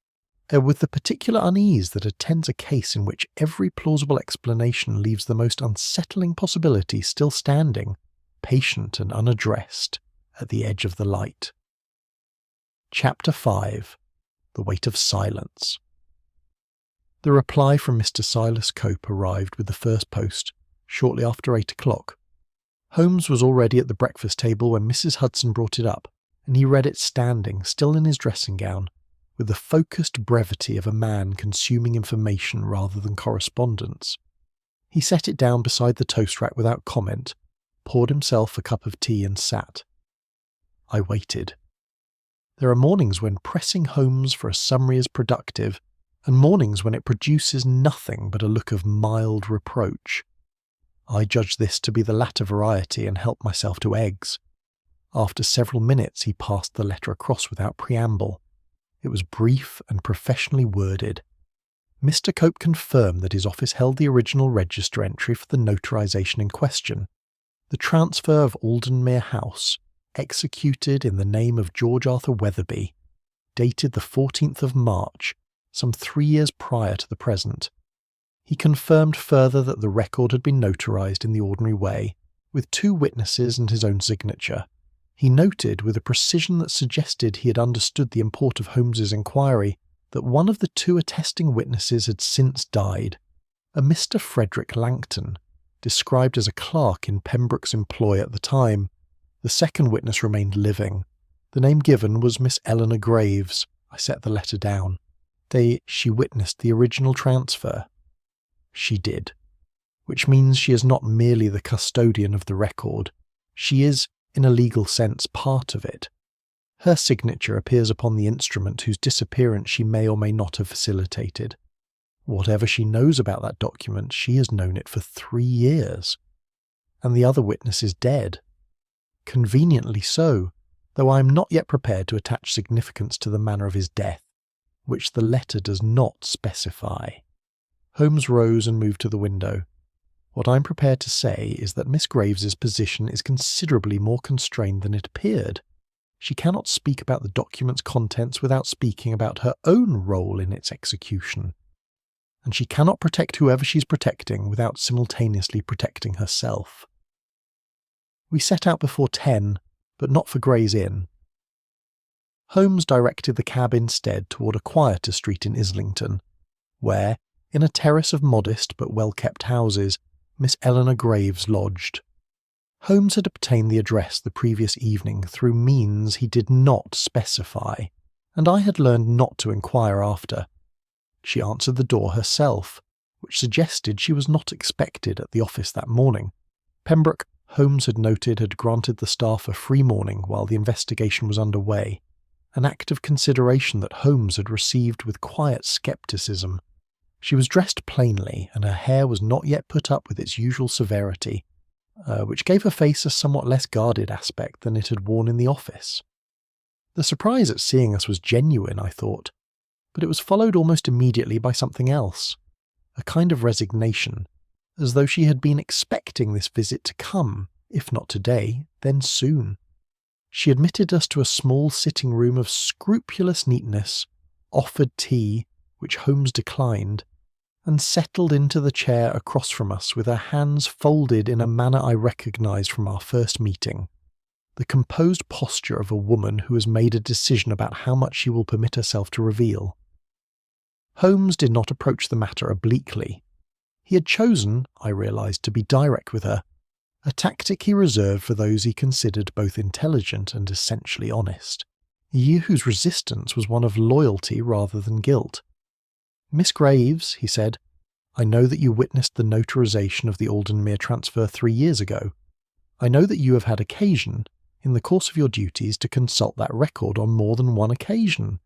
with the particular unease that attends a case in which every plausible explanation leaves the most unsettling possibility still standing, patient and unaddressed, at the edge of the light. Chapter 5. The Weight of Silence. The reply from Mr. Silas Cope arrived with the first post, shortly after 8 o'clock. Holmes was already at the breakfast table when Mrs. Hudson brought it up, and he read it standing, still in his dressing gown, with the focused brevity of a man consuming information rather than correspondence. He set it down beside the toast rack without comment, poured himself a cup of tea and sat. I waited. There are mornings when pressing Holmes for a summary is productive, and mornings when it produces nothing but a look of mild reproach. I judged this to be the latter variety and helped myself to eggs. After several minutes he passed the letter across without preamble. It was brief and professionally worded. Mr. Cope confirmed that his office held the original register entry for the notarization in question, the transfer of Aldenmere House, executed in the name of George Arthur Weatherby, dated the 14th of March, some 3 years prior to the present. He confirmed further that the record had been notarized in the ordinary way, with 2 witnesses and his own signature. He noted, with a precision that suggested he had understood the import of Holmes's inquiry, that one of the 2 attesting witnesses had since died, a Mr. Frederick Langton, described as a clerk in Pembroke's employ at the time. The second witness remained living. The name given was Miss Eleanor Graves. I set the letter down. She witnessed the original transfer. She did. Which means she is not merely the custodian of the record. She is, in a legal sense, part of it. Her signature appears upon the instrument whose disappearance she may or may not have facilitated. Whatever she knows about that document, she has known it for 3 years. And the other witness is dead. Conveniently so, though I am not yet prepared to attach significance to the manner of his death, which the letter does not specify. Holmes rose and moved to the window. What I am prepared to say is that Miss Graves's position is considerably more constrained than it appeared. She cannot speak about the document's contents without speaking about her own role in its execution. And she cannot protect whoever she's protecting without simultaneously protecting herself. We set out before 10, but not for Gray's Inn. Holmes directed the cab instead toward a quieter street in Islington, where, in a terrace of modest but well-kept houses, Miss Eleanor Graves lodged. Holmes had obtained the address the previous evening through means he did not specify, and I had learned not to inquire after. She answered the door herself, which suggested she was not expected at the office that morning. Pembroke, Holmes had noted, had granted the staff a free morning while the investigation was under way, an act of consideration that Holmes had received with quiet scepticism. She was dressed plainly, and her hair was not yet put up with its usual severity, which gave her face a somewhat less guarded aspect than it had worn in the office. The surprise at seeing us was genuine, I thought, but it was followed almost immediately by something else, a kind of resignation, as though she had been expecting this visit to come, if not today, then soon. She admitted us to a small sitting room of scrupulous neatness, offered tea, which Holmes declined, and settled into the chair across from us with her hands folded in a manner I recognised from our first meeting, the composed posture of a woman who has made a decision about how much she will permit herself to reveal. Holmes did not approach the matter obliquely. He had chosen, I realised, to be direct with her, a tactic he reserved for those he considered both intelligent and essentially honest, whose resistance was one of loyalty rather than guilt. "Miss Graves," he said, "I know that you witnessed the notarization of the Aldenmere transfer 3 years ago. I know that you have had occasion, in the course of your duties, to consult that record on more than one occasion.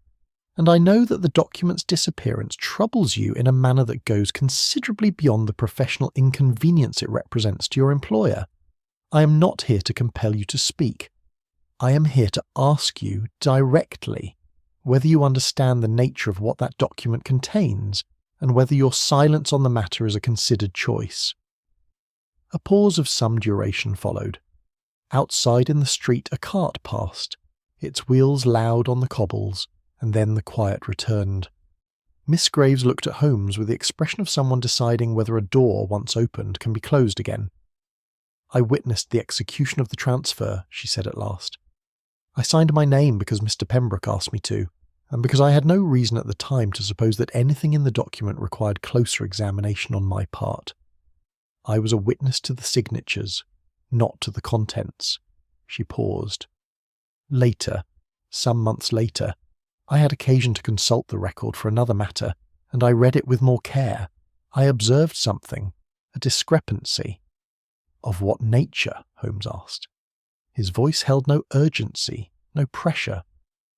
And I know that the document's disappearance troubles you in a manner that goes considerably beyond the professional inconvenience it represents to your employer. I am not here to compel you to speak. I am here to ask you directly whether you understand the nature of what that document contains, and whether your silence on the matter is a considered choice." A pause of some duration followed. Outside in the street a cart passed, its wheels loud on the cobbles, and then the quiet returned. Miss Graves looked at Holmes with the expression of someone deciding whether a door, once opened, can be closed again. "I witnessed the execution of the transfer," she said at last. "I signed my name because Mr. Pembroke asked me to, and because I had no reason at the time to suppose that anything in the document required closer examination on my part. I was a witness to the signatures, not to the contents. She paused. Later, some months later, I had occasion to consult the record for another matter, and I read it with more care. I observed something, a discrepancy. Of what nature? Holmes asked. His voice held no urgency, no pressure.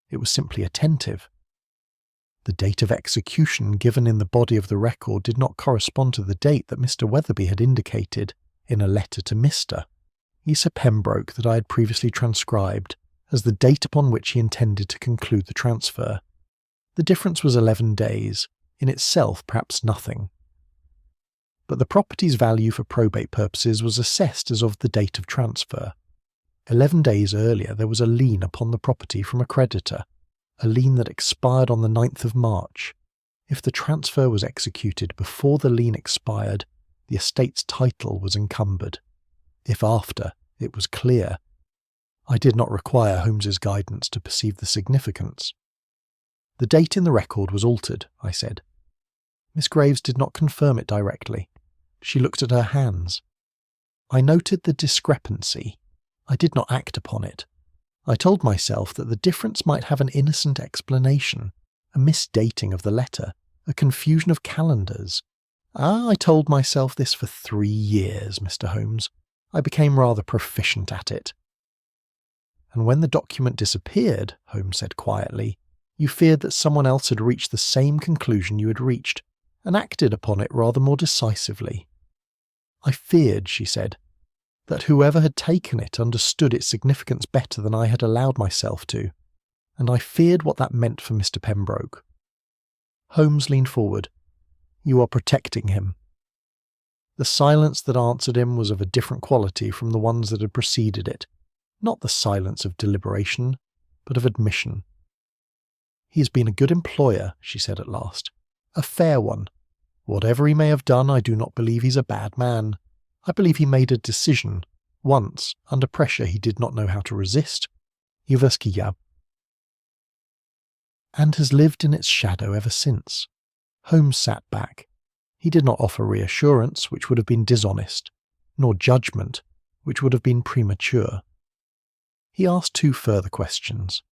It was simply attentive. The date of execution given in the body of the record did not correspond to the date that Mr. Weatherby had indicated in a letter to Mr. Issa Pembroke that I had previously transcribed as the date upon which he intended to conclude the transfer. The difference was 11 days, in itself perhaps nothing. But the property's value for probate purposes was assessed as of the date of transfer. 11 days earlier there was a lien upon the property from a creditor, a lien that expired on the 9th of March. If the transfer was executed before the lien expired, the estate's title was encumbered. If after, it was clear. I did not require Holmes's guidance to perceive the significance. The date in the record was altered, I said. Miss Graves did not confirm it directly. She looked at her hands. I noted the discrepancy. I did not act upon it. I told myself that the difference might have an innocent explanation, a misdating of the letter, a confusion of calendars. I told myself this for 3 years, Mr. Holmes. I became rather proficient at it. And when the document disappeared, Holmes said quietly, you feared that someone else had reached the same conclusion you had reached, and acted upon it rather more decisively. I feared, she said, that whoever had taken it understood its significance better than I had allowed myself to, and I feared what that meant for Mr. Pembroke. Holmes leaned forward. You are protecting him. The silence that answered him was of a different quality from the ones that had preceded it, not the silence of deliberation, but of admission. He has been a good employer, she said at last, a fair one. Whatever he may have done, I do not believe he's a bad man. I believe he made a decision, once, under pressure he did not know how to resist. And has lived in its shadow ever since. Holmes sat back. He did not offer reassurance, which would have been dishonest, nor judgment, which would have been premature. He asked 2 further questions.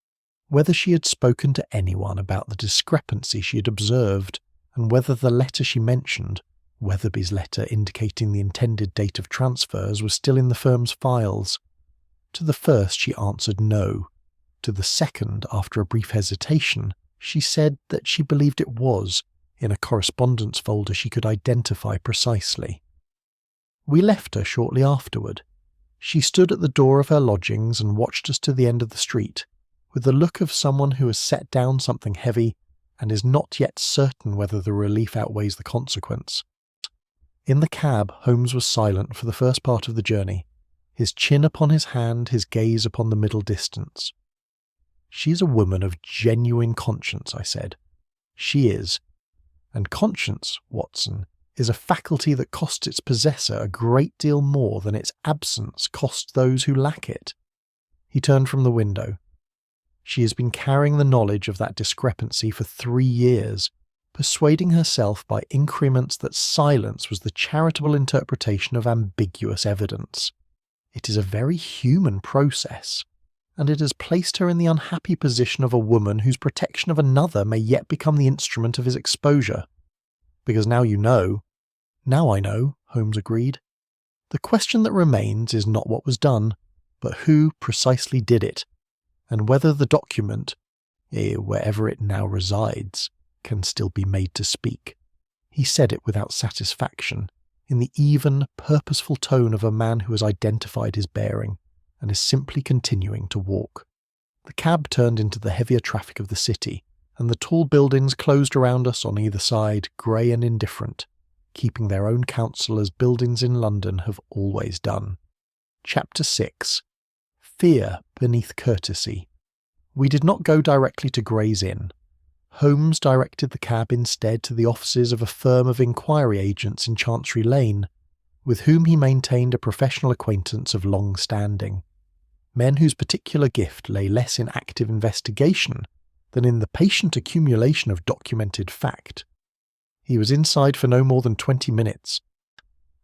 Whether she had spoken to anyone about the discrepancy she had observed, and whether the letter she mentioned, Weatherby's letter indicating the intended date of transfers, was still in the firm's files. To the first she answered no. To the second, after a brief hesitation, she said that she believed it was, in a correspondence folder she could identify precisely. We left her shortly afterward. She stood at the door of her lodgings and watched us to the end of the street, with the look of someone who has set down something heavy and is not yet certain whether the relief outweighs the consequence. In the cab, Holmes was silent for the first part of the journey, his chin upon his hand, his gaze upon the middle distance. She is a woman of genuine conscience, I said. She is. And conscience, Watson, is a faculty that costs its possessor a great deal more than its absence costs those who lack it. He turned from the window. She has been carrying the knowledge of that discrepancy for 3 years, persuading herself by increments that silence was the charitable interpretation of ambiguous evidence. It is a very human process, and it has placed her in the unhappy position of a woman whose protection of another may yet become the instrument of his exposure. Because now you know. Now I know, Holmes agreed. The question that remains is not what was done, but who precisely did it, and whether the document, wherever it now resides, can still be made to speak. He said it without satisfaction, in the even, purposeful tone of a man who has identified his bearing, and is simply continuing to walk. The cab turned into the heavier traffic of the city, and the tall buildings closed around us on either side, grey and indifferent, keeping their own counsel as buildings in London have always done. Chapter 6. Fear beneath courtesy. We did not go directly to Gray's Inn. Holmes directed the cab instead to the offices of a firm of inquiry agents in Chancery Lane, with whom he maintained a professional acquaintance of long standing. Men whose particular gift lay less in active investigation than in the patient accumulation of documented fact. He was inside for no more than 20 minutes,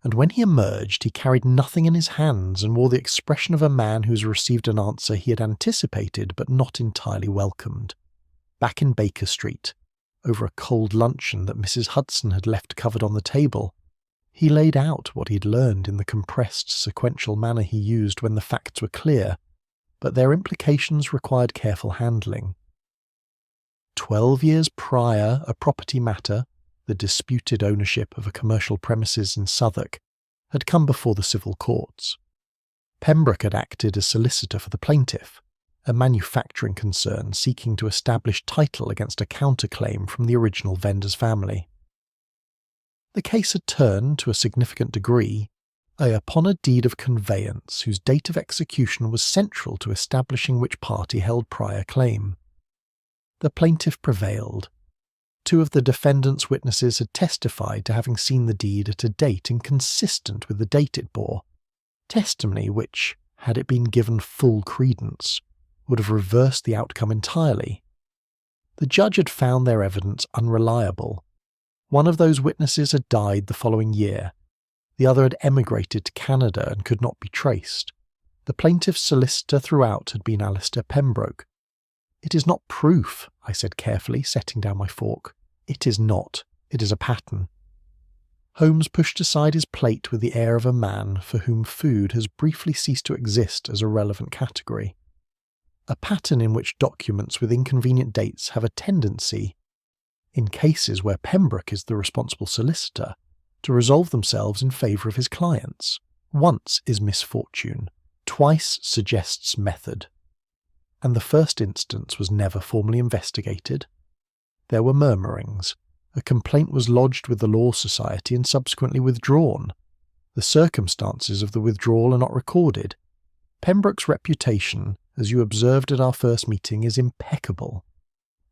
and when he emerged he carried nothing in his hands and wore the expression of a man who has received an answer he had anticipated but not entirely welcomed. Back in Baker Street, over a cold luncheon that Mrs. Hudson had left covered on the table, he laid out what he had learned in the compressed, sequential manner he used when the facts were clear, but their implications required careful handling. 12 years prior, a property matter, the disputed ownership of a commercial premises in Southwark, had come before the civil courts. Pembroke had acted as solicitor for the plaintiff, a manufacturing concern seeking to establish title against a counterclaim from the original vendor's family. The case had turned, to a significant degree, upon a deed of conveyance whose date of execution was central to establishing which party held prior claim. The plaintiff prevailed. 2 of the defendant's witnesses had testified to having seen the deed at a date inconsistent with the date it bore, testimony which, had it been given full credence, would have reversed the outcome entirely. The judge had found their evidence unreliable. One of those witnesses had died the following year. The other had emigrated to Canada and could not be traced. The plaintiff's solicitor throughout had been Alistair Pembroke. "It is not proof," I said carefully, setting down my fork. "It is not. It is a pattern." Holmes pushed aside his plate with the air of a man for whom food has briefly ceased to exist as a relevant category. A pattern in which documents with inconvenient dates have a tendency, in cases where Pembroke is the responsible solicitor, to resolve themselves in favour of his clients. Once is misfortune, twice suggests method. And the first instance was never formally investigated. There were murmurings. A complaint was lodged with the Law Society and subsequently withdrawn. The circumstances of the withdrawal are not recorded. Pembroke's reputation, as you observed at our first meeting, is impeccable,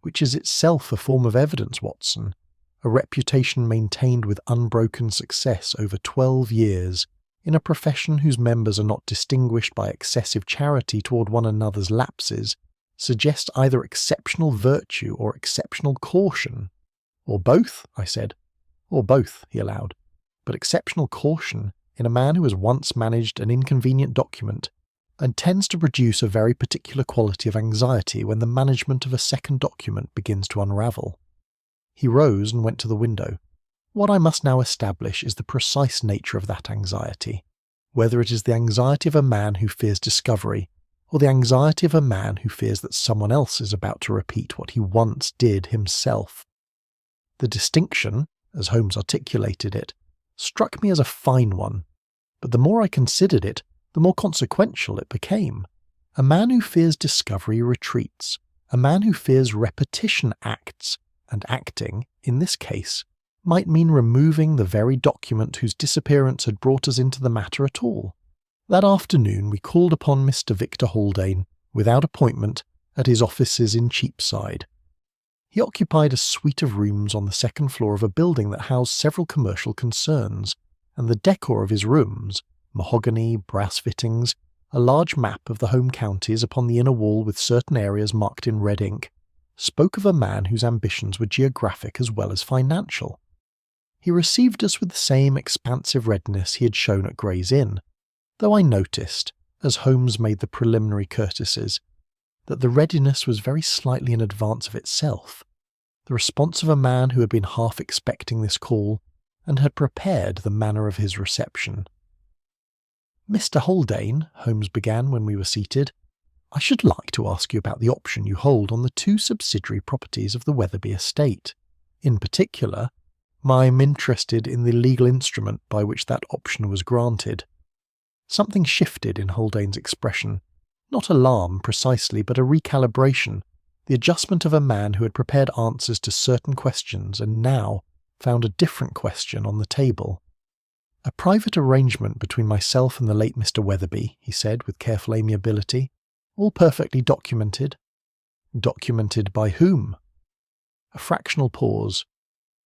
which is itself a form of evidence, Watson, a reputation maintained with unbroken success over 12 years in a profession whose members are not distinguished by excessive charity toward one another's lapses, suggests either exceptional virtue or exceptional caution. "Or both," I said. "Or both," he allowed. "But exceptional caution in a man who has once managed an inconvenient document and tends to produce a very particular quality of anxiety when the management of a second document begins to unravel." He rose and went to the window. "What I must now establish is the precise nature of that anxiety, whether it is the anxiety of a man who fears discovery, or the anxiety of a man who fears that someone else is about to repeat what he once did himself." The distinction, as Holmes articulated it, struck me as a fine one, but the more I considered it, the more consequential it became. A man who fears discovery retreats. A man who fears repetition acts, and acting, in this case, might mean removing the very document whose disappearance had brought us into the matter at all. That afternoon we called upon Mr. Victor Haldane, without appointment, at his offices in Cheapside. He occupied a suite of rooms on the second floor of a building that housed several commercial concerns, and the decor of his rooms, mahogany, brass fittings, a large map of the home counties upon the inner wall with certain areas marked in red ink, spoke of a man whose ambitions were geographic as well as financial. He received us with the same expansive readiness he had shown at Gray's Inn, though I noticed, as Holmes made the preliminary courtesies, that the readiness was very slightly in advance of itself, the response of a man who had been half expecting this call and had prepared the manner of his reception. "Mr. Haldane," Holmes began when we were seated, "I should like to ask you about the option you hold on the 2 subsidiary properties of the Weatherby estate. In particular, I'm interested in the legal instrument by which that option was granted." Something shifted in Haldane's expression. Not alarm precisely, but a recalibration, the adjustment of a man who had prepared answers to certain questions and now found a different question on the table. "A private arrangement between myself and the late Mr. Weatherby," he said with careful amiability. "All perfectly documented." "Documented by whom?" A fractional pause.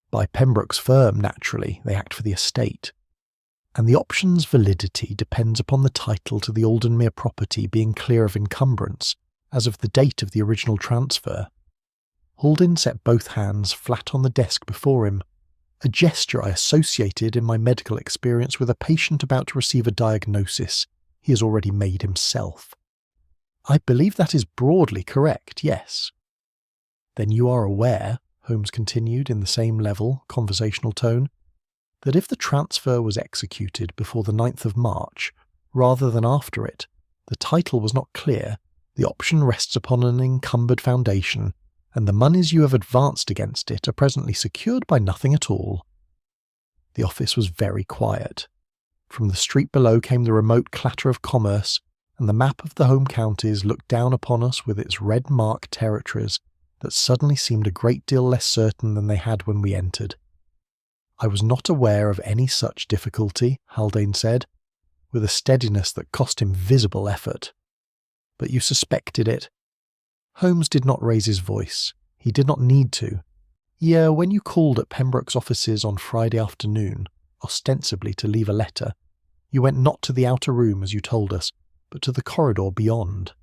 "By Pembroke's firm, naturally. They act for the estate. And the option's validity depends upon the title to the Aldenmere property being clear of encumbrance, as of the date of the original transfer. Holden set both hands flat on the desk before him, a gesture I associated in my medical experience with a patient about to receive a diagnosis he has already made himself. I believe that is broadly correct, yes. Then you are aware, Holmes continued in the same level, conversational tone, that if the transfer was executed before the 9th of March, rather than after it, the title was not clear, the option rests upon an encumbered foundation, and the moneys you have advanced against it are presently secured by nothing at all. The office was very quiet. From the street below came the remote clatter of commerce, and the map of the home counties looked down upon us with its red-marked territories that suddenly seemed a great deal less certain than they had when we entered. I was not aware of any such difficulty, Haldane said, with a steadiness that cost him visible effort. But you suspected it. Holmes did not raise his voice. He did not need to. Yeah, when you called at Pembroke's offices on Friday afternoon, ostensibly to leave a letter, you went not to the outer room as you told us, but to the corridor beyond.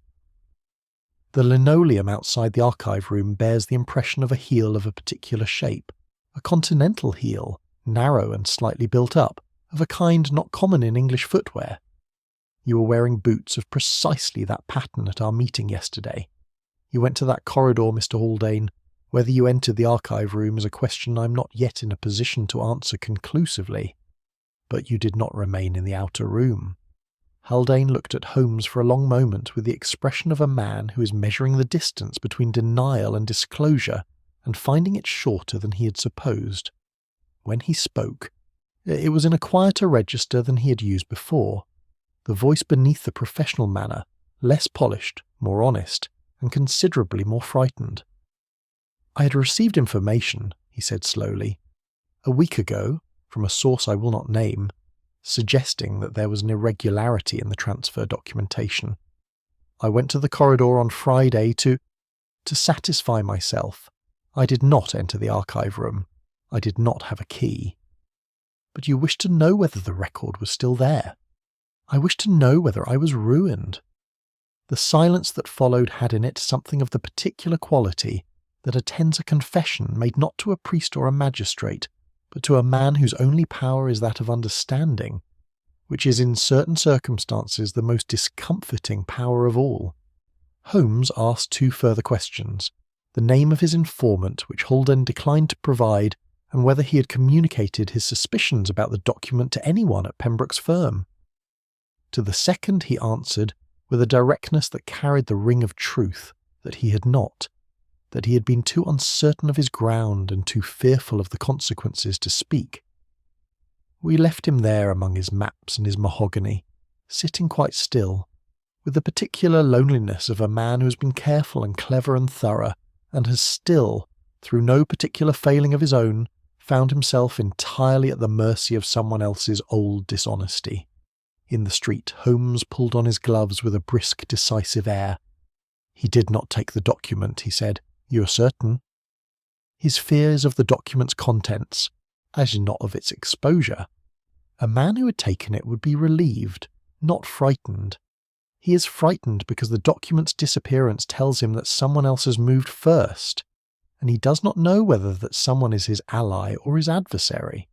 The linoleum outside the archive room bears the impression of a heel of a particular shape, a continental heel, narrow and slightly built up, of a kind not common in English footwear. You were wearing boots of precisely that pattern at our meeting yesterday. You went to that corridor, Mr. Haldane. Whether you entered the archive room is a question I am not yet in a position to answer conclusively. But you did not remain in the outer room. Haldane looked at Holmes for a long moment with the expression of a man who is measuring the distance between denial and disclosure and finding it shorter than he had supposed. When he spoke, it was in a quieter register than he had used before, the voice beneath the professional manner, less polished, more honest, and considerably more frightened. I had received information, he said slowly, a week ago, from a source I will not name, suggesting that there was an irregularity in the transfer documentation. I went to the corridor on Friday to satisfy myself. I did not enter the archive room. I did not have a key. But you wished to know whether the record was still there. I wished to know whether I was ruined. The silence that followed had in it something of the particular quality that attends a confession made not to a priest or a magistrate, but to a man whose only power is that of understanding, which is in certain circumstances the most discomforting power of all. Holmes asked 2 further questions, the name of his informant which Haldane declined to provide, and whether he had communicated his suspicions about the document to anyone at Pembroke's firm. To the second he answered, with a directness that carried the ring of truth, that he had not, that he had been too uncertain of his ground and too fearful of the consequences to speak. We left him there among his maps and his mahogany, sitting quite still, with the particular loneliness of a man who has been careful and clever and thorough, and has still, through no particular failing of his own, found himself entirely at the mercy of someone else's old dishonesty. In the street, Holmes pulled on his gloves with a brisk, decisive air. He did not take the document, he said. You are certain? His fear is of the document's contents, as not of its exposure. A man who had taken it would be relieved, not frightened. He is frightened because the document's disappearance tells him that someone else has moved first, and he does not know whether that someone is his ally or his adversary.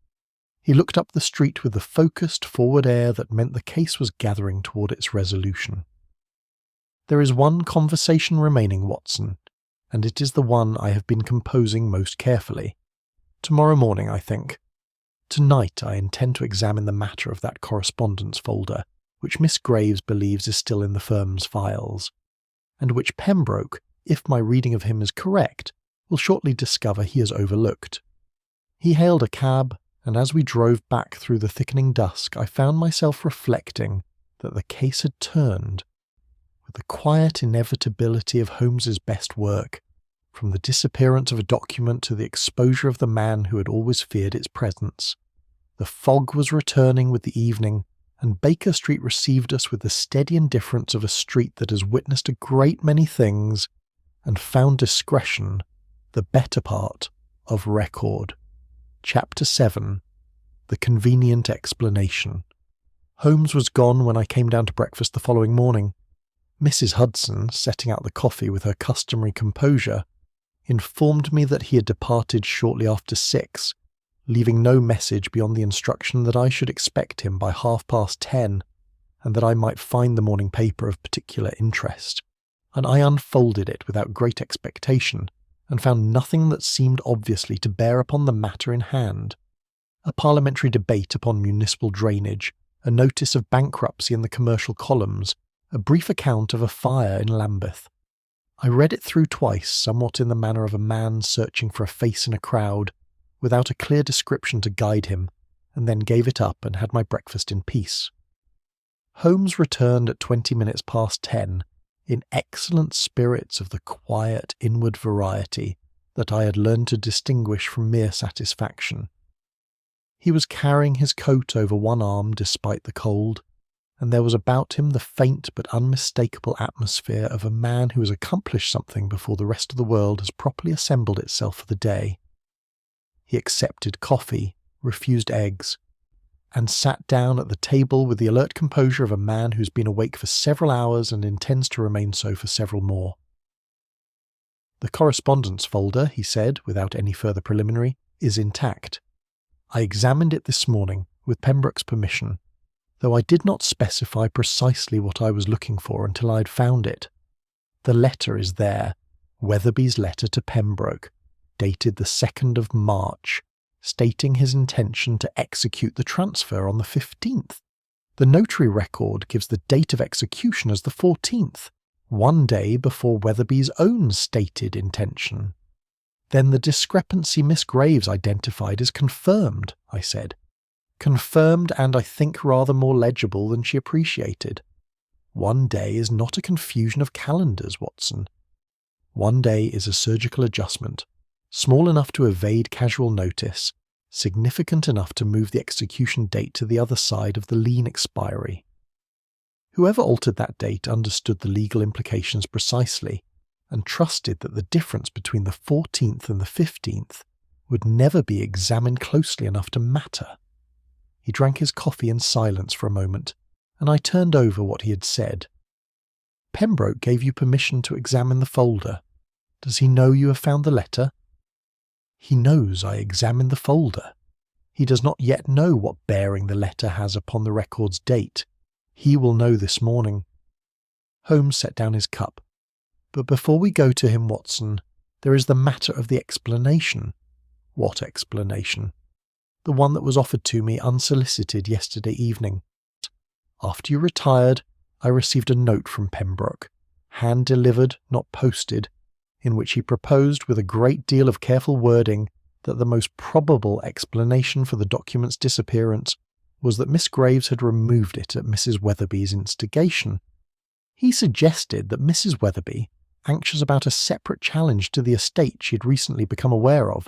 He looked up the street with the focused, forward air that meant the case was gathering toward its resolution. There is one conversation remaining, Watson, and it is the one I have been composing most carefully. Tomorrow morning, I think. Tonight I intend to examine the matter of that correspondence folder, which Miss Graves believes is still in the firm's files, and which Pembroke, if my reading of him is correct, will shortly discover he has overlooked. He hailed a cab, and as we drove back through the thickening dusk, I found myself reflecting that the case had turned, with the quiet inevitability of Holmes's best work, from the disappearance of a document to the exposure of the man who had always feared its presence. The fog was returning with the evening, and Baker Street received us with the steady indifference of a street that has witnessed a great many things and found discretion the better part of record. Chapter 7. The Convenient Explanation. Holmes was gone when I came down to breakfast the following morning. Mrs. Hudson, setting out the coffee with her customary composure, informed me that he had departed shortly after 6, leaving no message beyond the instruction that I should expect him by 10:30, and that I might find the morning paper of particular interest. And I unfolded it without great expectation, and found nothing that seemed obviously to bear upon the matter in hand. A parliamentary debate upon municipal drainage, a notice of bankruptcy in the commercial columns, a brief account of a fire in Lambeth. I read it through twice, somewhat in the manner of a man searching for a face in a crowd, without a clear description to guide him, and then gave it up and had my breakfast in peace. Holmes returned at 10:20, in excellent spirits of the quiet inward variety that I had learned to distinguish from mere satisfaction. He was carrying his coat over one arm despite the cold, and there was about him the faint but unmistakable atmosphere of a man who has accomplished something before the rest of the world has properly assembled itself for the day. He accepted coffee, refused eggs, and sat down at the table with the alert composure of a man who's been awake for several hours and intends to remain so for several more. "The correspondence folder," he said, without any further preliminary, "is intact. I examined it this morning, with Pembroke's permission, though I did not specify precisely what I was looking for until I had found it. The letter is there, Weatherby's letter to Pembroke, dated the 2nd of March, stating his intention to execute the transfer on the 15th. The notary record gives the date of execution as the 14th, one day before Weatherby's own stated intention." "Then the discrepancy Miss Graves identified is confirmed," I said. "Confirmed, and I think rather more legible than she appreciated. One day is not a confusion of calendars, Watson. One day is a surgical adjustment, small enough to evade casual notice, significant enough to move the execution date to the other side of the lien expiry. Whoever altered that date understood the legal implications precisely, and trusted that the difference between the 14th and the 15th would never be examined closely enough to matter." He drank his coffee in silence for a moment, and I turned over what he had said. "Pembroke gave you permission to examine the folder. Does he know you have found the letter?" "He knows I examined the folder. He does not yet know what bearing the letter has upon the record's date. He will know this morning." Holmes set down his cup. "But before we go to him, Watson, there is the matter of the explanation." "What explanation?" "The one that was offered to me unsolicited yesterday evening. After you retired, I received a note from Pembroke, hand-delivered, not posted, in which he proposed with a great deal of careful wording that the most probable explanation for the document's disappearance was that Miss Graves had removed it at Mrs. Weatherby's instigation. He suggested that Mrs. Weatherby, anxious about a separate challenge to the estate she had recently become aware of,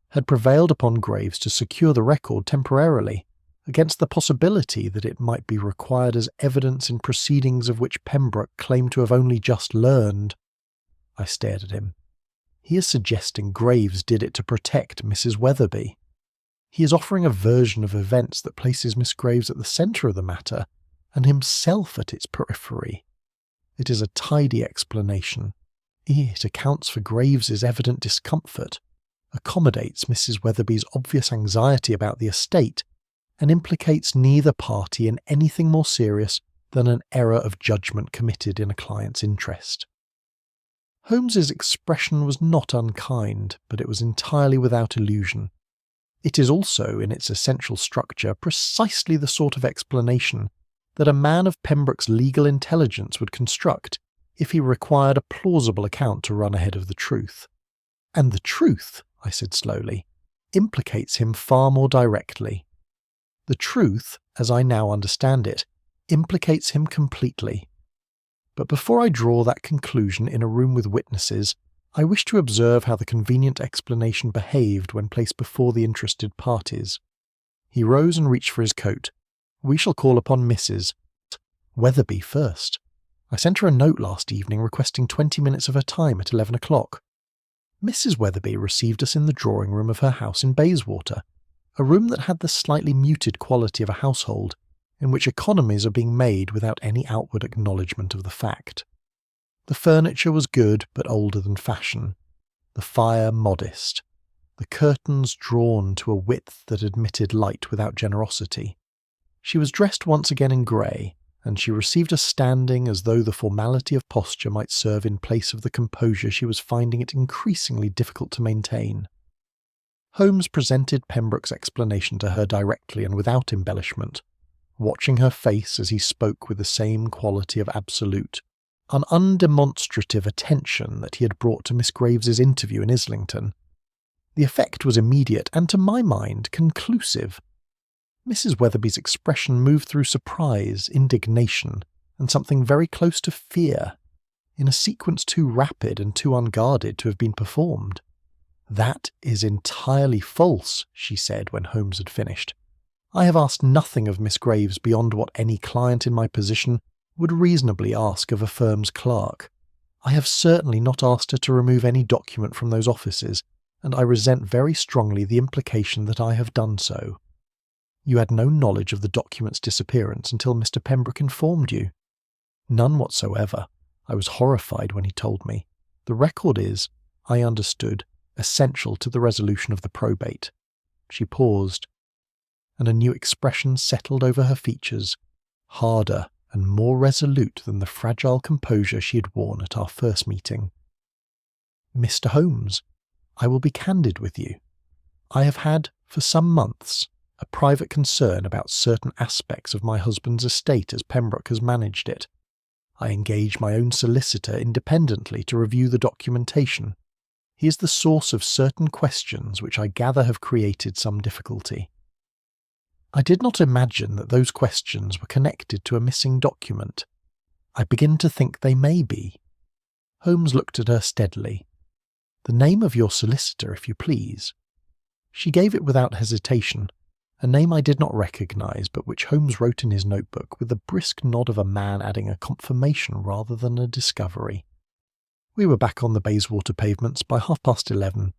had prevailed upon Graves to secure the record temporarily, against the possibility that it might be required as evidence in proceedings of which Pembroke claimed to have only just learned." I stared at him. He is suggesting Graves did it to protect Mrs. Weatherby. He is offering a version of events that places Miss Graves at the centre of the matter, and himself at its periphery. It is a tidy explanation. It accounts for Graves's evident discomfort, accommodates Mrs. Weatherby's obvious anxiety about the estate, and implicates neither party in anything more serious than an error of judgment committed in a client's interest. Holmes's expression was not unkind, but it was entirely without illusion. It is also, in its essential structure, precisely the sort of explanation that a man of Pembroke's legal intelligence would construct if he required a plausible account to run ahead of the truth. "And the truth," I said slowly, "implicates him far more directly. The truth, as I now understand it, implicates him completely. But before I draw that conclusion in a room with witnesses, I wish to observe how the convenient explanation behaved when placed before the interested parties." He rose and reached for his coat. "We shall call upon Mrs. Weatherby first. I sent her a note last evening requesting 20 minutes of her time at 11 o'clock. Mrs. Weatherby received us in the drawing-room of her house in Bayswater, a room that had the slightly muted quality of a household, in which economies are being made without any outward acknowledgement of the fact. The furniture was good but older than fashion. the fire modest, the curtains drawn to a width that admitted light without generosity. She was dressed once again in grey, and she received a standing as though the formality of posture might serve in place of the composure she was finding it increasingly difficult to maintain. Holmes presented Pembroke's explanation to her directly and without embellishment, watching her face as he spoke with the same quality of absolute, an undemonstrative attention that he had brought to Miss Graves's interview in Islington. The effect was immediate and, to my mind, conclusive. Mrs. Weatherby's expression moved through surprise, indignation, and something very close to fear, in a sequence too rapid and too unguarded to have been performed. "That is entirely false," she said when Holmes had finished. "I have asked nothing of Miss Graves beyond what any client in my position would reasonably ask of a firm's clerk. I have certainly not asked her to remove any document from those offices, and I resent very strongly the implication that I have done so." "You had no knowledge of the document's disappearance until Mr. Pembroke informed you?" "None whatsoever. I was horrified when he told me. The record is, I understood, essential to the resolution of the probate." She paused, and a new expression settled over her features, harder and more resolute than the fragile composure she had worn at our first meeting. "Mr. Holmes, I will be candid with you. I have had, for some months, a private concern about certain aspects of my husband's estate as Pembroke has managed it. I engaged my own solicitor independently to review the documentation. He is the source of certain questions which I gather have created some difficulty. I did not imagine that those questions were connected to a missing document. I begin to think they may be." Holmes looked at her steadily. "The name of your solicitor, if you please." She gave it without hesitation, a name I did not recognise, but which Holmes wrote in his notebook with the brisk nod of a man adding a confirmation rather than a discovery. We were back on the Bayswater pavements by 11:30.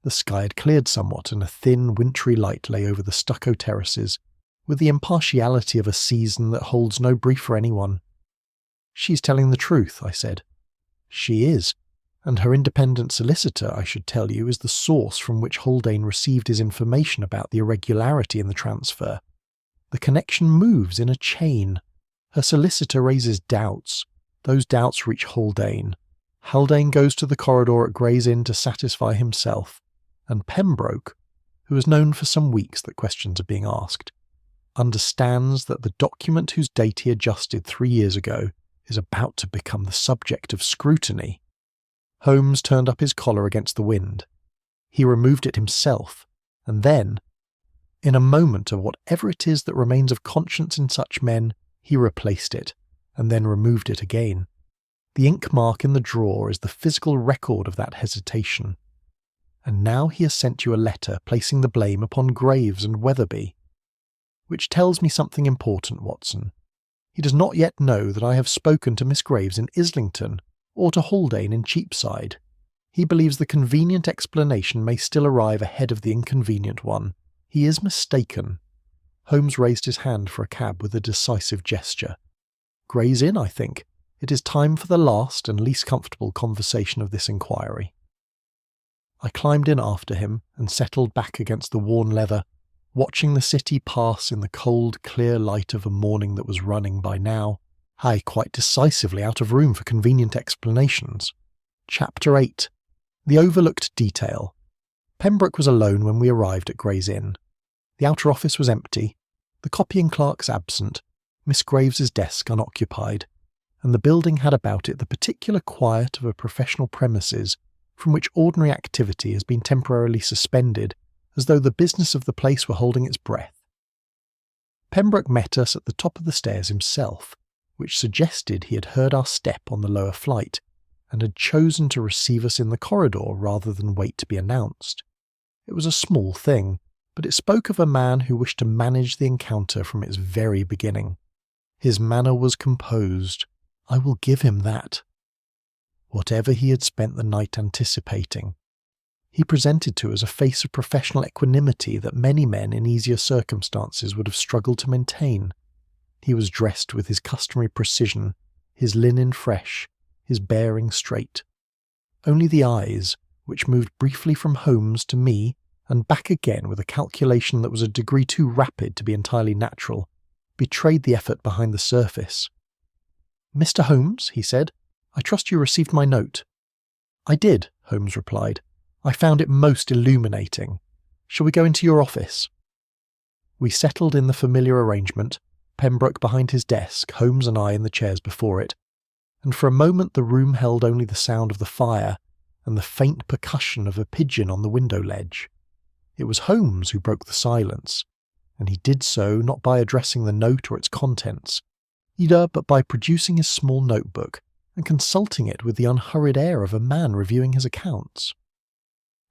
The sky had cleared somewhat, and a thin, wintry light lay over the stucco terraces, with the impartiality of a season that holds no brief for anyone. "She's telling the truth," I said. "She is. And her independent solicitor, I should tell you, is the source from which Haldane received his information about the irregularity in the transfer. The connection moves in a chain. Her solicitor raises doubts. Those doubts reach Haldane. Haldane goes to the corridor at Gray's Inn to satisfy himself. And Pembroke, who has known for some weeks that questions are being asked, understands that the document whose date he adjusted 3 years ago is about to become the subject of scrutiny." Holmes turned up his collar against the wind. He removed it himself, and then, in a moment of whatever it is that remains of conscience in such men, he replaced it, and then removed it again. The ink mark in the drawer is the physical record of that hesitation. And now he has sent you a letter placing the blame upon Graves and Weatherby. Which tells me something important, Watson. He does not yet know that I have spoken to Miss Graves in Islington, or to Haldane in Cheapside. He believes the convenient explanation may still arrive ahead of the inconvenient one. He is mistaken. Holmes raised his hand for a cab with a decisive gesture. "Gray's Inn, I think. It is time for the last and least comfortable conversation of this inquiry." I climbed in after him and settled back against the worn leather, watching the city pass in the cold, clear light of a morning that was running by now, quite decisively out of room for convenient explanations. Chapter 8. The Overlooked Detail. Pembroke was alone when we arrived at Gray's Inn. The outer office was empty, the copying clerks absent, Miss Graves's desk unoccupied, and the building had about it the particular quiet of a professional premises from which ordinary activity has been temporarily suspended, as though the business of the place were holding its breath. Pembroke met us at the top of the stairs himself, which suggested he had heard our step on the lower flight, and had chosen to receive us in the corridor rather than wait to be announced. It was a small thing, but it spoke of a man who wished to manage the encounter from its very beginning. His manner was composed. I will give him that. Whatever he had spent the night anticipating, he presented to us a face of professional equanimity that many men in easier circumstances would have struggled to maintain. He was dressed with his customary precision, his linen fresh, his bearing straight. Only the eyes, which moved briefly from Holmes to me and back again with a calculation that was a degree too rapid to be entirely natural, betrayed the effort behind the surface. "Mr. Holmes," he said, "I trust you received my note." "I did," Holmes replied. "I found it most illuminating. Shall we go into your office?" We settled in the familiar arrangement, Pembroke behind his desk, Holmes and I in the chairs before it, and for a moment the room held only the sound of the fire and the faint percussion of a pigeon on the window ledge. It was Holmes who broke the silence, and he did so not by addressing the note or its contents, either, but by producing his small notebook and consulting it with the unhurried air of a man reviewing his accounts.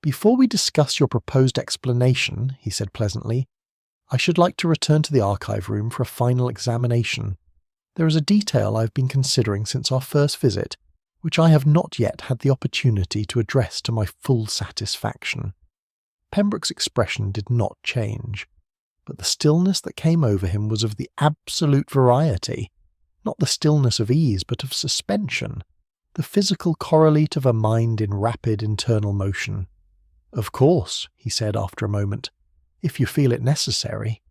"Before we discuss your proposed explanation," he said pleasantly, "I should like to return to the archive room for a final examination. There is a detail I have been considering since our first visit, which I have not yet had the opportunity to address to my full satisfaction." Pembroke's expression did not change, but the stillness that came over him was of the absolute variety, not the stillness of ease but of suspension, the physical correlate of a mind in rapid internal motion. "Of course," he said after a moment, "if you feel it necessary."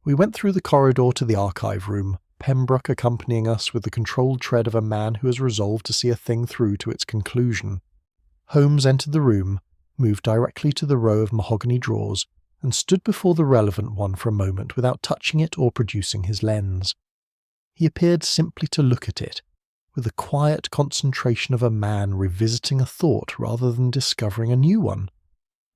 We went through the corridor to the archive room, Pembroke accompanying us with the controlled tread of a man who has resolved to see a thing through to its conclusion. Holmes entered the room, moved directly to the row of mahogany drawers, and stood before the relevant one for a moment without touching it or producing his lens. He appeared simply to look at it, with the quiet concentration of a man revisiting a thought rather than discovering a new one.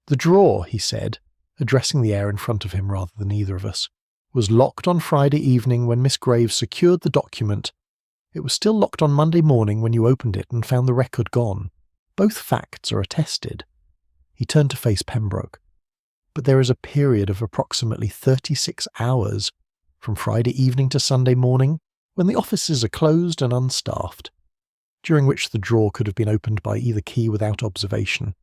"The drawer," he said, addressing the air in front of him rather than either of us, "was locked on Friday evening when Miss Graves secured the document. It was still locked on Monday morning when you opened it and found the record gone. Both facts are attested." He turned to face Pembroke. "But there is a period of approximately 36 hours, from Friday evening to Sunday morning, when the offices are closed and unstaffed, during which the drawer could have been opened by either key without observation,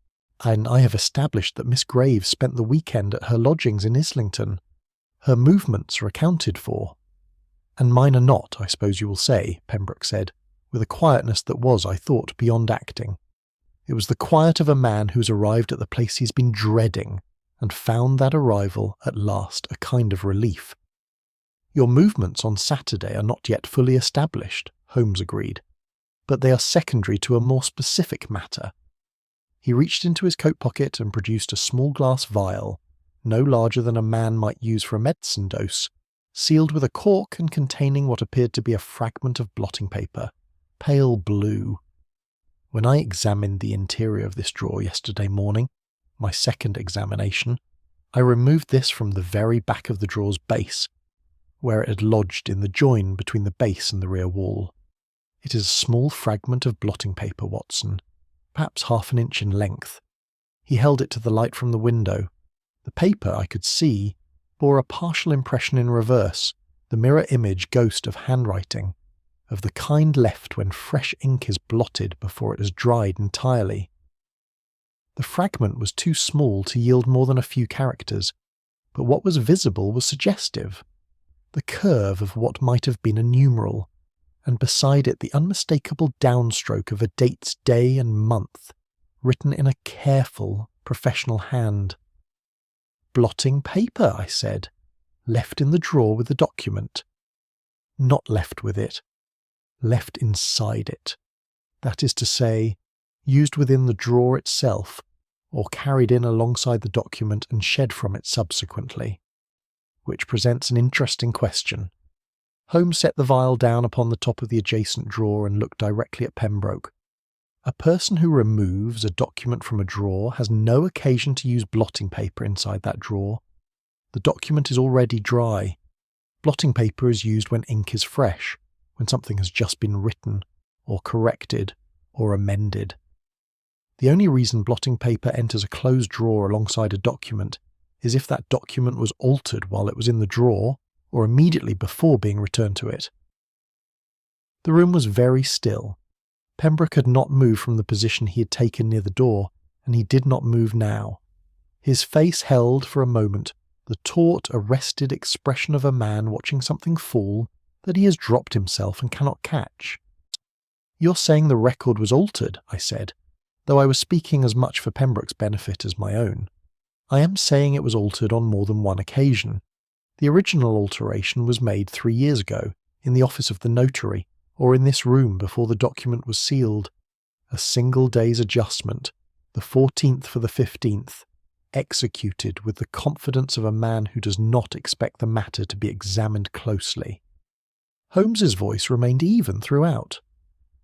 and I have established that Miss Graves spent the weekend at her lodgings in Islington. Her movements are accounted for." "And mine are not, I suppose you will say," Pembroke said, with a quietness that was, I thought, beyond acting. It was the quiet of a man who's arrived at the place he's been dreading, and found that arrival at last a kind of relief. "Your movements on Saturday are not yet fully established," Holmes agreed, "but they are secondary to a more specific matter." He reached into his coat pocket and produced a small glass vial, no larger than a man might use for a medicine dose, sealed with a cork and containing what appeared to be a fragment of blotting paper, pale blue. "When I examined the interior of this drawer yesterday morning, my second examination, I removed this from the very back of the drawer's base, where it had lodged in the join between the base and the rear wall. It is a small fragment of blotting paper, Watson, perhaps half an inch in length." He held it to the light from the window. The paper, I could see, bore a partial impression in reverse, the mirror image ghost of handwriting, of the kind left when fresh ink is blotted before it has dried entirely. The fragment was too small to yield more than a few characters, but what was visible was suggestive. The curve of what might have been a numeral, and beside it the unmistakable downstroke of a date's day and month, written in a careful, professional hand. "Blotting paper," I said, "left in the drawer with the document." "Not left with it. Left inside it. That is to say, used within the drawer itself, or carried in alongside the document and shed from it subsequently. Which presents an interesting question." Holmes set the vial down upon the top of the adjacent drawer and looked directly at Pembroke. "A person who removes a document from a drawer has no occasion to use blotting paper inside that drawer. The document is already dry. Blotting paper is used when ink is fresh, when something has just been written, or corrected, or amended. The only reason blotting paper enters a closed drawer alongside a document is if that document was altered while it was in the drawer, or immediately before being returned to it." The room was very still. Pembroke had not moved from the position he had taken near the door, and he did not move now. His face held, for a moment, the taut, arrested expression of a man watching something fall that he has dropped himself and cannot catch. "You're saying the record was altered," I said. Though I was speaking as much for Pembroke's benefit as my own, I am saying it was altered on more than one occasion. The original alteration was made 3 years ago, in the office of the Notary, or in this room before the document was sealed. A single day's adjustment, the 14th for the 15th, executed with the confidence of a man who does not expect the matter to be examined closely. Holmes's voice remained even throughout.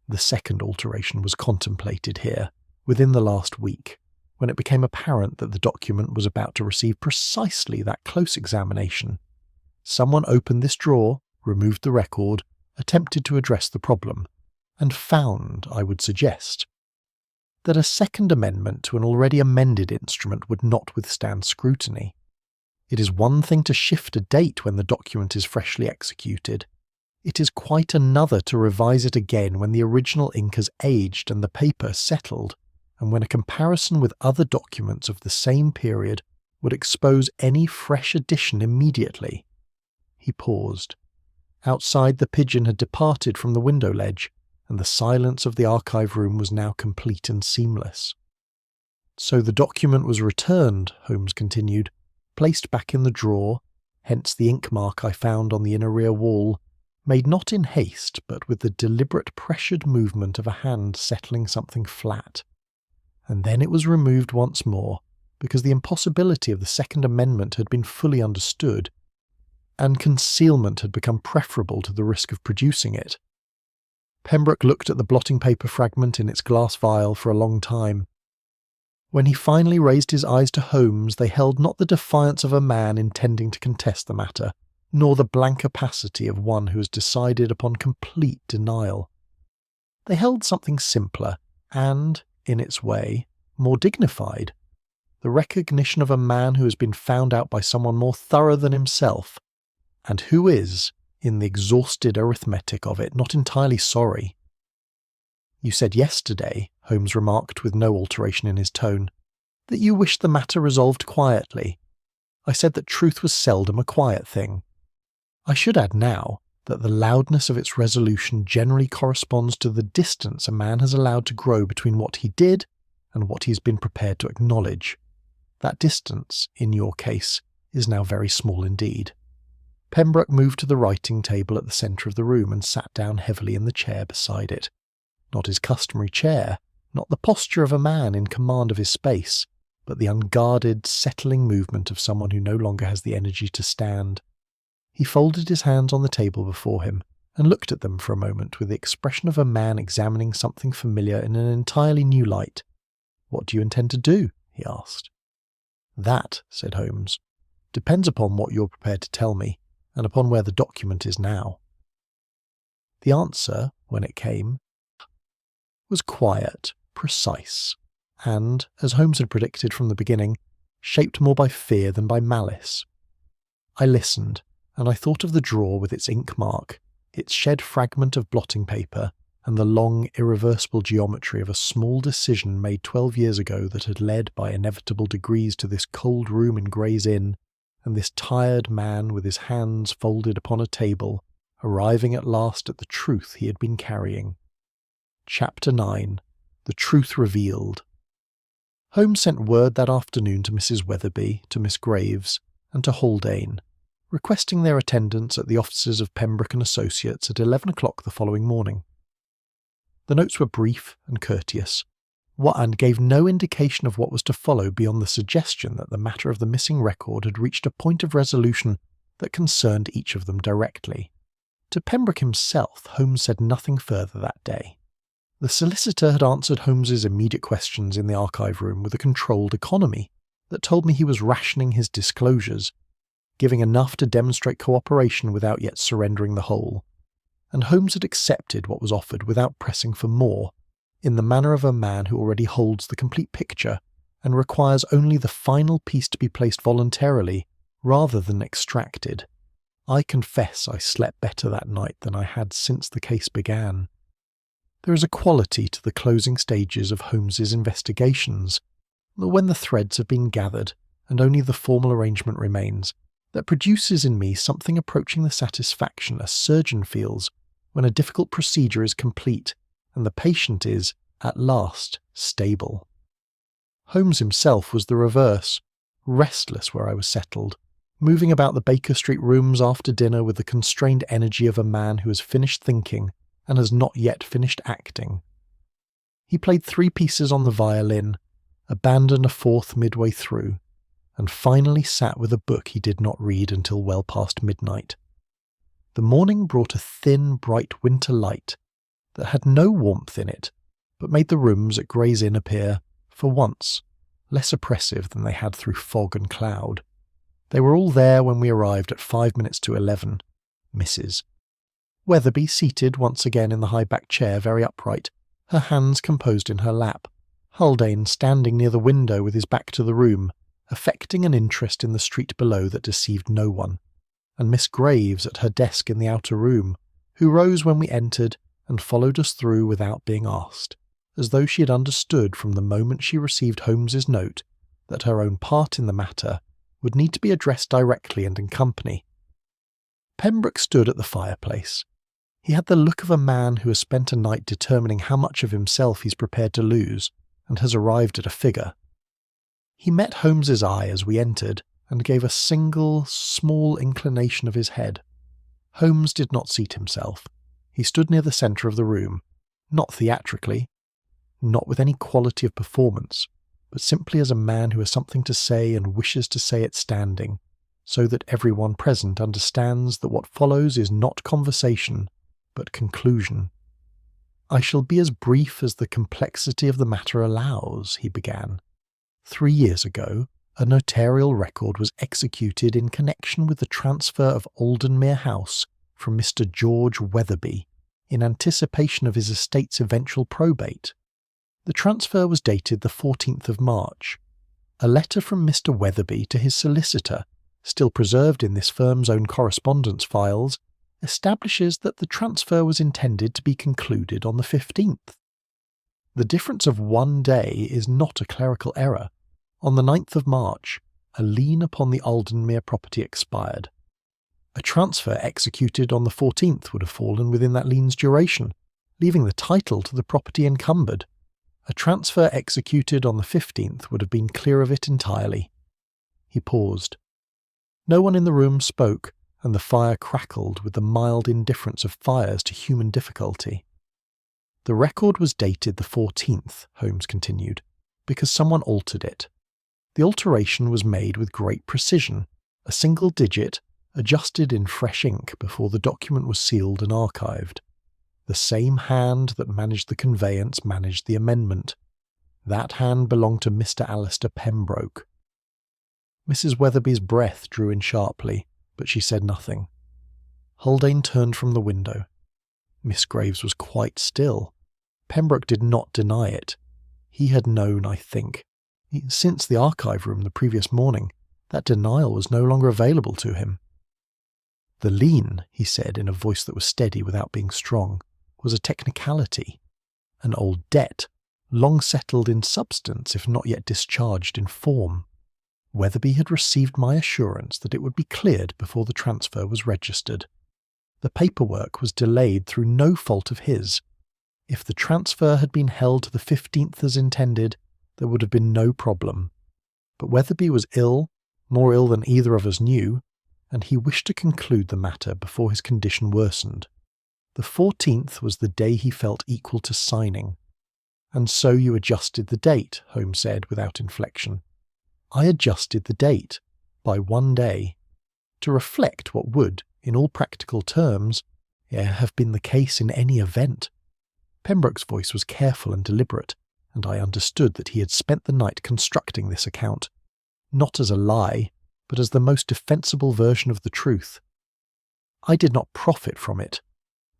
The second alteration was contemplated here, within the last week, when it became apparent that the document was about to receive precisely that close examination. Someone opened this drawer, removed the record, attempted to address the problem, and found, I would suggest, that a second amendment to an already amended instrument would not withstand scrutiny. It is one thing to shift a date when the document is freshly executed. It is quite another to revise it again when the original ink has aged and the paper settled, and when a comparison with other documents of the same period would expose any fresh addition immediately. He paused. Outside, the pigeon had departed from the window ledge, and the silence of the archive room was now complete and seamless. So the document was returned, Holmes continued, placed back in the drawer, hence the ink mark I found on the inner rear wall, made not in haste, but with the deliberate pressured movement of a hand settling something flat. And then it was removed once more, because the impossibility of the Second Amendment had been fully understood, and concealment had become preferable to the risk of producing it. Pembroke looked at the blotting paper fragment in its glass vial for a long time. When he finally raised his eyes to Holmes, they held not the defiance of a man intending to contest the matter, nor the blank opacity of one who has decided upon complete denial. They held something simpler and, in its way, more dignified, the recognition of a man who has been found out by someone more thorough than himself, and who is, in the exhausted arithmetic of it, not entirely sorry. "You said yesterday," Holmes remarked with no alteration in his tone, "that you wished the matter resolved quietly. I said that truth was seldom a quiet thing. I should add now that the loudness of its resolution generally corresponds to the distance a man has allowed to grow between what he did and what he has been prepared to acknowledge. That distance, in your case, is now very small indeed." Pembroke moved to the writing table at the centre of the room and sat down heavily in the chair beside it. Not his customary chair, not the posture of a man in command of his space, but the unguarded, settling movement of someone who no longer has the energy to stand. He folded his hands on the table before him and looked at them for a moment with the expression of a man examining something familiar in an entirely new light. "What do you intend to do?" he asked. "That," said Holmes, "depends upon what you're prepared to tell me, and upon where the document is now." The answer, when it came, was quiet, precise, and, as Holmes had predicted from the beginning, shaped more by fear than by malice. I listened, and I thought of the drawer with its ink mark, its shed fragment of blotting paper, and the long, irreversible geometry of a small decision made 12 years ago that had led by inevitable degrees to this cold room in Gray's Inn, and this tired man with his hands folded upon a table, arriving at last at the truth he had been carrying. Chapter 9. The Truth Revealed. Holmes sent word that afternoon to Mrs. Weatherby, to Miss Graves, and to Haldane, requesting their attendance at the offices of Pembroke and Associates at 11 o'clock the following morning. The notes were brief and courteous, and gave no indication of what was to follow beyond the suggestion that the matter of the missing record had reached a point of resolution that concerned each of them directly. To Pembroke himself, Holmes said nothing further that day. The solicitor had answered Holmes's immediate questions in the archive room with a controlled economy that told me he was rationing his disclosures, giving enough to demonstrate cooperation without yet surrendering the whole, and Holmes had accepted what was offered without pressing for more, in the manner of a man who already holds the complete picture and requires only the final piece to be placed voluntarily rather than extracted. I confess I slept better that night than I had since the case began. There is a quality to the closing stages of Holmes's investigations, when the threads have been gathered and only the formal arrangement remains, that produces in me something approaching the satisfaction a surgeon feels when a difficult procedure is complete and the patient is, at last stable. Holmes himself was the reverse, restless where I was settled, moving about the Baker Street rooms after dinner with the constrained energy of a man who has finished thinking and has not yet finished acting. He played 3 pieces on the violin, abandoned a 4th midway through, and finally sat with a book he did not read until well past midnight. The morning brought a thin, bright winter light that had no warmth in it, but made the rooms at Gray's Inn appear, for once, less oppressive than they had through fog and cloud. They were all there when we arrived at 5 minutes to 11. Mrs. Weatherby seated once again in the high-backed chair, very upright, her hands composed in her lap, Haldane standing near the window with his back to the room, affecting an interest in the street below that deceived no one, and Miss Graves at her desk in the outer room, who rose when we entered and followed us through without being asked, as though she had understood from the moment she received Holmes's note that her own part in the matter would need to be addressed directly and in company. Pembroke stood at the fireplace. He had the look of a man who has spent a night determining how much of himself he's prepared to lose, and has arrived at a figure. He met Holmes's eye as we entered, and gave a single, small inclination of his head. Holmes did not seat himself. He stood near the centre of the room, not theatrically, not with any quality of performance, but simply as a man who has something to say and wishes to say it standing, so that everyone present understands that what follows is not conversation, but conclusion. "I shall be as brief as the complexity of the matter allows," he began. 3 years ago, a notarial record was executed in connection with the transfer of Aldenmere House from Mr. George Weatherby, in anticipation of his estate's eventual probate. The transfer was dated the 14th of March. A letter from Mr. Weatherby to his solicitor, still preserved in this firm's own correspondence files, establishes that the transfer was intended to be concluded on the 15th. The difference of 1 day is not a clerical error. On the 9th of March, a lien upon the Aldenmere property expired. A transfer executed on the 14th would have fallen within that lien's duration, leaving the title to the property encumbered. A transfer executed on the 15th would have been clear of it entirely. He paused. No one in the room spoke, and the fire crackled with the mild indifference of fires to human difficulty. "The record was dated the 14th, Holmes continued, because someone altered it. The alteration was made with great precision, a single digit adjusted in fresh ink before the document was sealed and archived. The same hand that managed the conveyance managed the amendment. That hand belonged to Mr. Alistair Pembroke." Mrs. Weatherby's breath drew in sharply, but she said nothing. Haldane turned from the window. Miss Graves was quite still. Pembroke did not deny it. He had known, I think, since the archive room the previous morning, that denial was no longer available to him. "The lien," he said in a voice that was steady without being strong, was a technicality, an old debt, long settled in substance if not yet discharged in form. Weatherby had received my assurance that it would be cleared before the transfer was registered. The paperwork was delayed through no fault of his. If the transfer had been held to the 15th as intended, there would have been no problem. But Weatherby was ill, more ill than either of us knew, and he wished to conclude the matter before his condition worsened. The 14th was the day he felt equal to signing. "And so you adjusted the date," Holmes said without inflection. "I adjusted the date, by 1 day, to reflect what would, in all practical terms, have been the case in any event." Pembroke's voice was careful and deliberate, and I understood that he had spent the night constructing this account, not as a lie, but as the most defensible version of the truth. "I did not profit from it.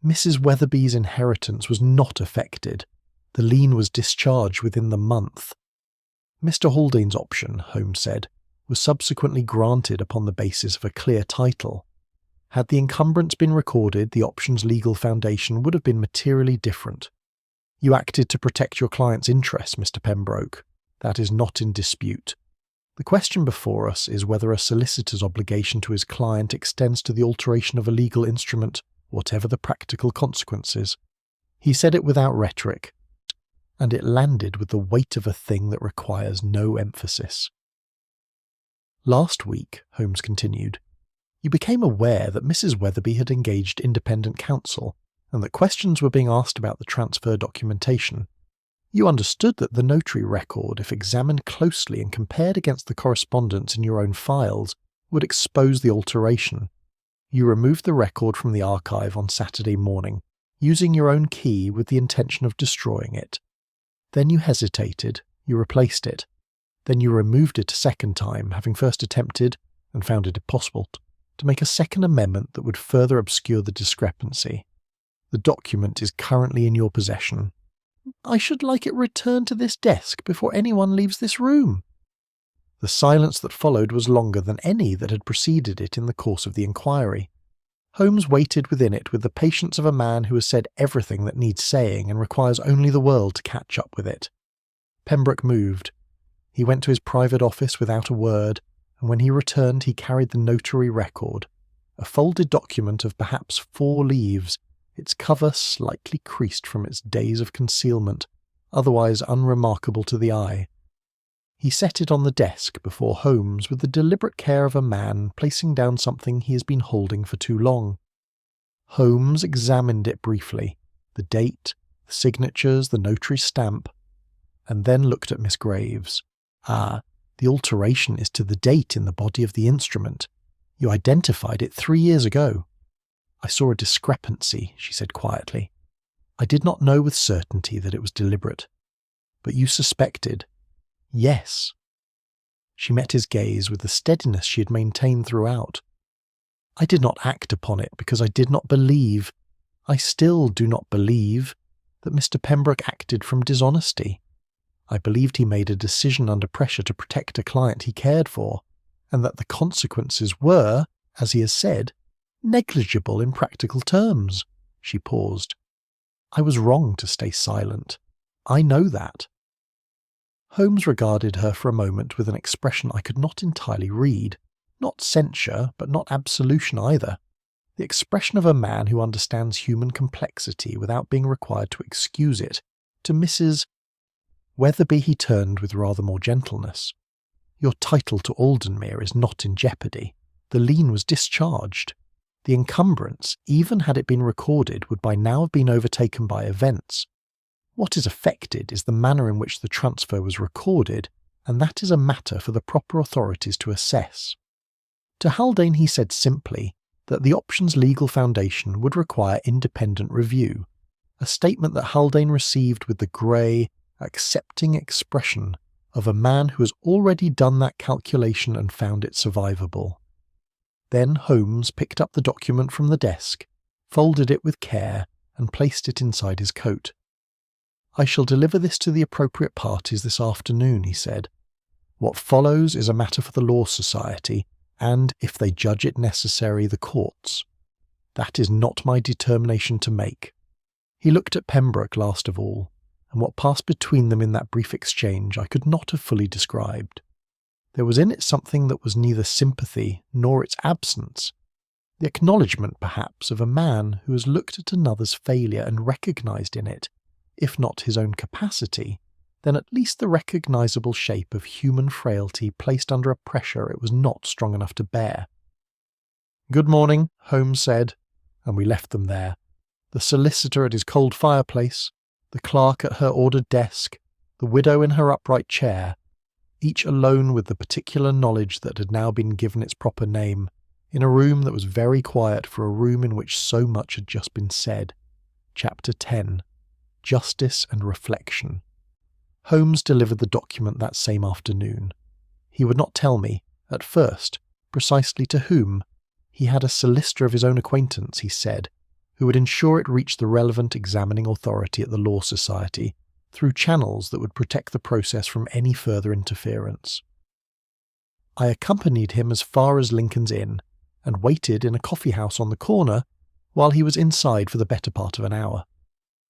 Mrs. Weatherby's inheritance was not affected. The lien was discharged within the month. Mr. Haldane's option," Holmes said, "was subsequently granted upon the basis of a clear title. Had the encumbrance been recorded, the option's legal foundation would have been materially different. You acted to protect your client's interests, Mr. Pembroke. That is not in dispute. The question before us is whether a solicitor's obligation to his client extends to the alteration of a legal instrument, whatever the practical consequences." He said it without rhetoric, and it landed with the weight of a thing that requires no emphasis. "Last week," Holmes continued, "you became aware that Mrs. Weatherby had engaged independent counsel, and that questions were being asked about the transfer documentation. You understood that the notary record, if examined closely and compared against the correspondence in your own files, would expose the alteration. You removed the record from the archive on Saturday morning, using your own key with the intention of destroying it. Then you hesitated, you replaced it. Then you removed it a second time, having first attempted, and found it impossible, to make a second amendment that would further obscure the discrepancy. The document is currently in your possession. I should like it returned to this desk before anyone leaves this room." The silence that followed was longer than any that had preceded it in the course of the inquiry. Holmes waited within it with the patience of a man who has said everything that needs saying and requires only the world to catch up with it. Pembroke moved. He went to his private office without a word, and when he returned he carried the notary record, a folded document of perhaps 4 leaves, its cover slightly creased from its days of concealment, otherwise unremarkable to the eye. He set it on the desk before Holmes with the deliberate care of a man placing down something he has been holding for too long. Holmes examined it briefly, the date, the signatures, the notary's stamp, and then looked at Miss Graves. "Ah, the alteration is to the date in the body of the instrument. You identified it 3 years ago." "I saw a discrepancy," she said quietly. "I did not know with certainty that it was deliberate." "But you suspected?" "Yes." She met his gaze with the steadiness she had maintained throughout. "I did not act upon it because I did not believe, I still do not believe, that Mr. Pembroke acted from dishonesty. I believed he made a decision under pressure to protect a client he cared for, and that the consequences were, as he has said, negligible in practical terms." She paused. "I was wrong to stay silent. I know that." Holmes regarded her for a moment with an expression I could not entirely read. Not censure, but not absolution either. The expression of a man who understands human complexity without being required to excuse it. To Mrs. Weatherby he turned with rather more gentleness. "Your title to Aldenmere is not in jeopardy. The lien was discharged. The encumbrance, even had it been recorded, would by now have been overtaken by events. What is affected is the manner in which the transfer was recorded, and that is a matter for the proper authorities to assess." To Haldane he said simply that the option's legal foundation would require independent review, a statement that Haldane received with the grey, accepting expression of a man who has already done that calculation and found it survivable. Then Holmes picked up the document from the desk, folded it with care, and placed it inside his coat. "I shall deliver this to the appropriate parties this afternoon," he said. "What follows is a matter for the Law Society, and, if they judge it necessary, the courts. That is not my determination to make." He looked at Pembroke last of all, and what passed between them in that brief exchange I could not have fully described. There was in it something that was neither sympathy nor its absence, the acknowledgement, perhaps, of a man who has looked at another's failure and recognised in it, if not his own capacity, then at least the recognisable shape of human frailty placed under a pressure it was not strong enough to bear. "Good morning," Holmes said, and we left them there, the solicitor at his cold fireplace, the clerk at her ordered desk, the widow in her upright chair, each alone with the particular knowledge that had now been given its proper name, in a room that was very quiet for a room in which so much had just been said. Chapter 10. Justice and Reflection. Holmes delivered the document that same afternoon. He would not tell me, at first, precisely to whom. He had a solicitor of his own acquaintance, he said, who would ensure it reached the relevant examining authority at the Law Society, through channels that would protect the process from any further interference. I accompanied him as far as Lincoln's Inn, and waited in a coffee-house on the corner while he was inside for the better part of an hour.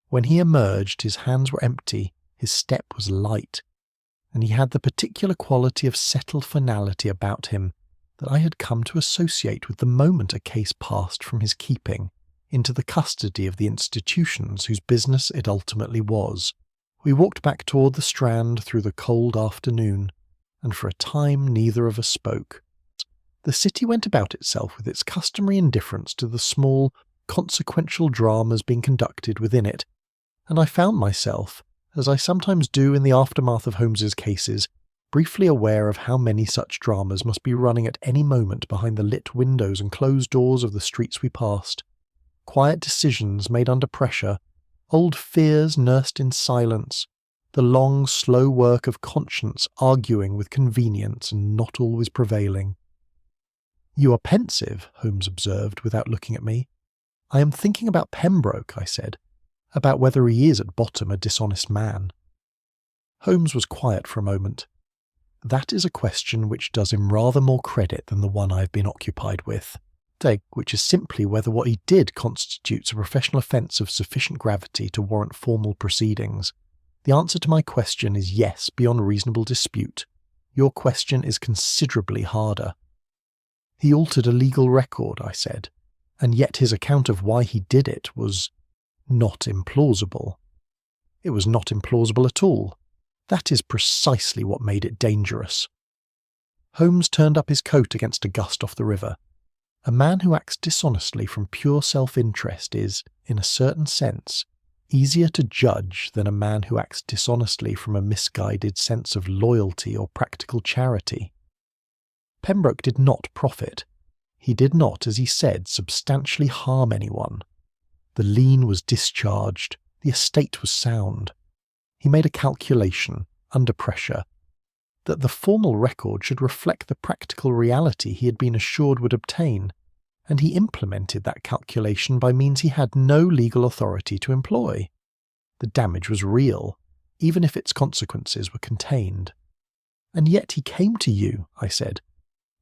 When he emerged, his hands were empty, his step was light, and he had the particular quality of settled finality about him that I had come to associate with the moment a case passed from his keeping into the custody of the institutions whose business it ultimately was, We walked back toward the Strand through the cold afternoon, and for a time neither of us spoke. The city went about itself with its customary indifference to the small, consequential dramas being conducted within it, and I found myself, as I sometimes do in the aftermath of Holmes's cases, briefly aware of how many such dramas must be running at any moment behind the lit windows and closed doors of the streets we passed. Quiet decisions made under pressure, old fears nursed in silence, the long, slow work of conscience arguing with convenience and not always prevailing. "You are pensive," Holmes observed without looking at me. "I am thinking about Pembroke," I said, "about whether he is at bottom a dishonest man." Holmes was quiet for a moment. "That is a question which does him rather more credit than the one I have been occupied with, which is simply whether what he did constitutes a professional offence of sufficient gravity to warrant formal proceedings. The answer to my question is yes, beyond reasonable dispute. Your question is considerably harder." "He altered a legal record," I said, "and yet his account of why he did it was not implausible." "It was not implausible at all. That is precisely what made it dangerous." Holmes turned up his coat against a gust off the river. A man who acts dishonestly from pure self-interest is, in a certain sense, easier to judge than a man who acts dishonestly from a misguided sense of loyalty or practical charity. Pembroke did not profit. He did not, as he said, substantially harm anyone. The lien was discharged. The estate was sound. He made a calculation, under pressure, that the formal record should reflect the practical reality he had been assured would obtain, and he implemented that calculation by means he had no legal authority to employ. The damage was real, even if its consequences were contained. "And yet he came to you," I said.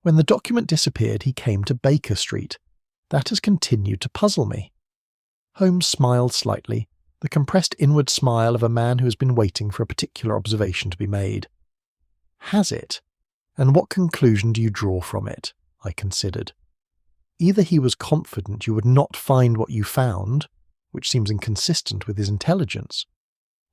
"When the document disappeared, he came to Baker Street. That has continued to puzzle me." Holmes smiled slightly, the compressed inward smile of a man who has been waiting for a particular observation to be made. "Has it? And what conclusion do you draw from it?" I considered. "Either he was confident you would not find what you found, which seems inconsistent with his intelligence,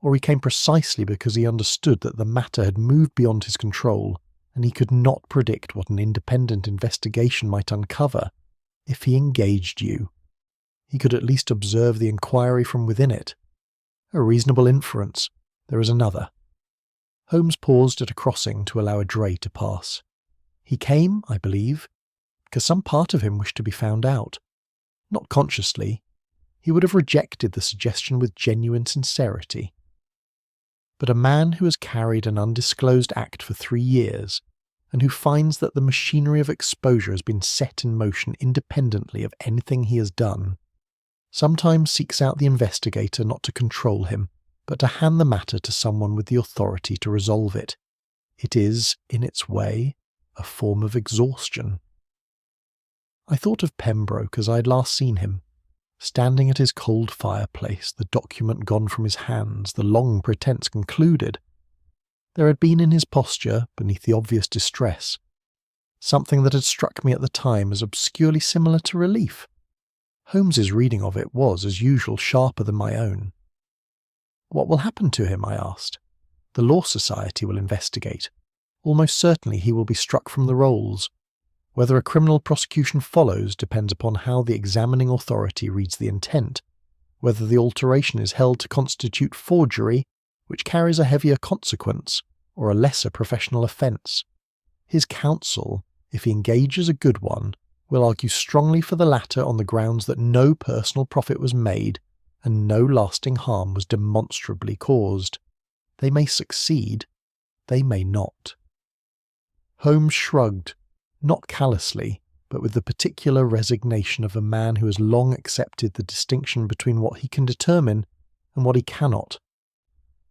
or he came precisely because he understood that the matter had moved beyond his control, and he could not predict what an independent investigation might uncover. If he engaged you, he could at least observe the inquiry from within it. A reasonable inference. There is another." Holmes paused at a crossing to allow a dray to pass. "He came, I believe, because some part of him wished to be found out. Not consciously. He would have rejected the suggestion with genuine sincerity. But a man who has carried an undisclosed act for 3 years, and who finds that the machinery of exposure has been set in motion independently of anything he has done, sometimes seeks out the investigator not to control him, but to hand the matter to someone with the authority to resolve it. It is, in its way, a form of exhaustion." I thought of Pembroke as I had last seen him, standing at his cold fireplace, the document gone from his hands, the long pretence concluded. There had been in his posture, beneath the obvious distress, something that had struck me at the time as obscurely similar to relief. Holmes's reading of it was, as usual, sharper than my own. "What will happen to him?" I asked. "The Law Society will investigate. Almost certainly he will be struck from the rolls. Whether a criminal prosecution follows depends upon how the examining authority reads the intent, whether the alteration is held to constitute forgery, which carries a heavier consequence, or a lesser professional offence. His counsel, if he engages a good one, will argue strongly for the latter on the grounds that no personal profit was made and no lasting harm was demonstrably caused. They may succeed, they may not." Holmes shrugged, not callously, but with the particular resignation of a man who has long accepted the distinction between what he can determine and what he cannot.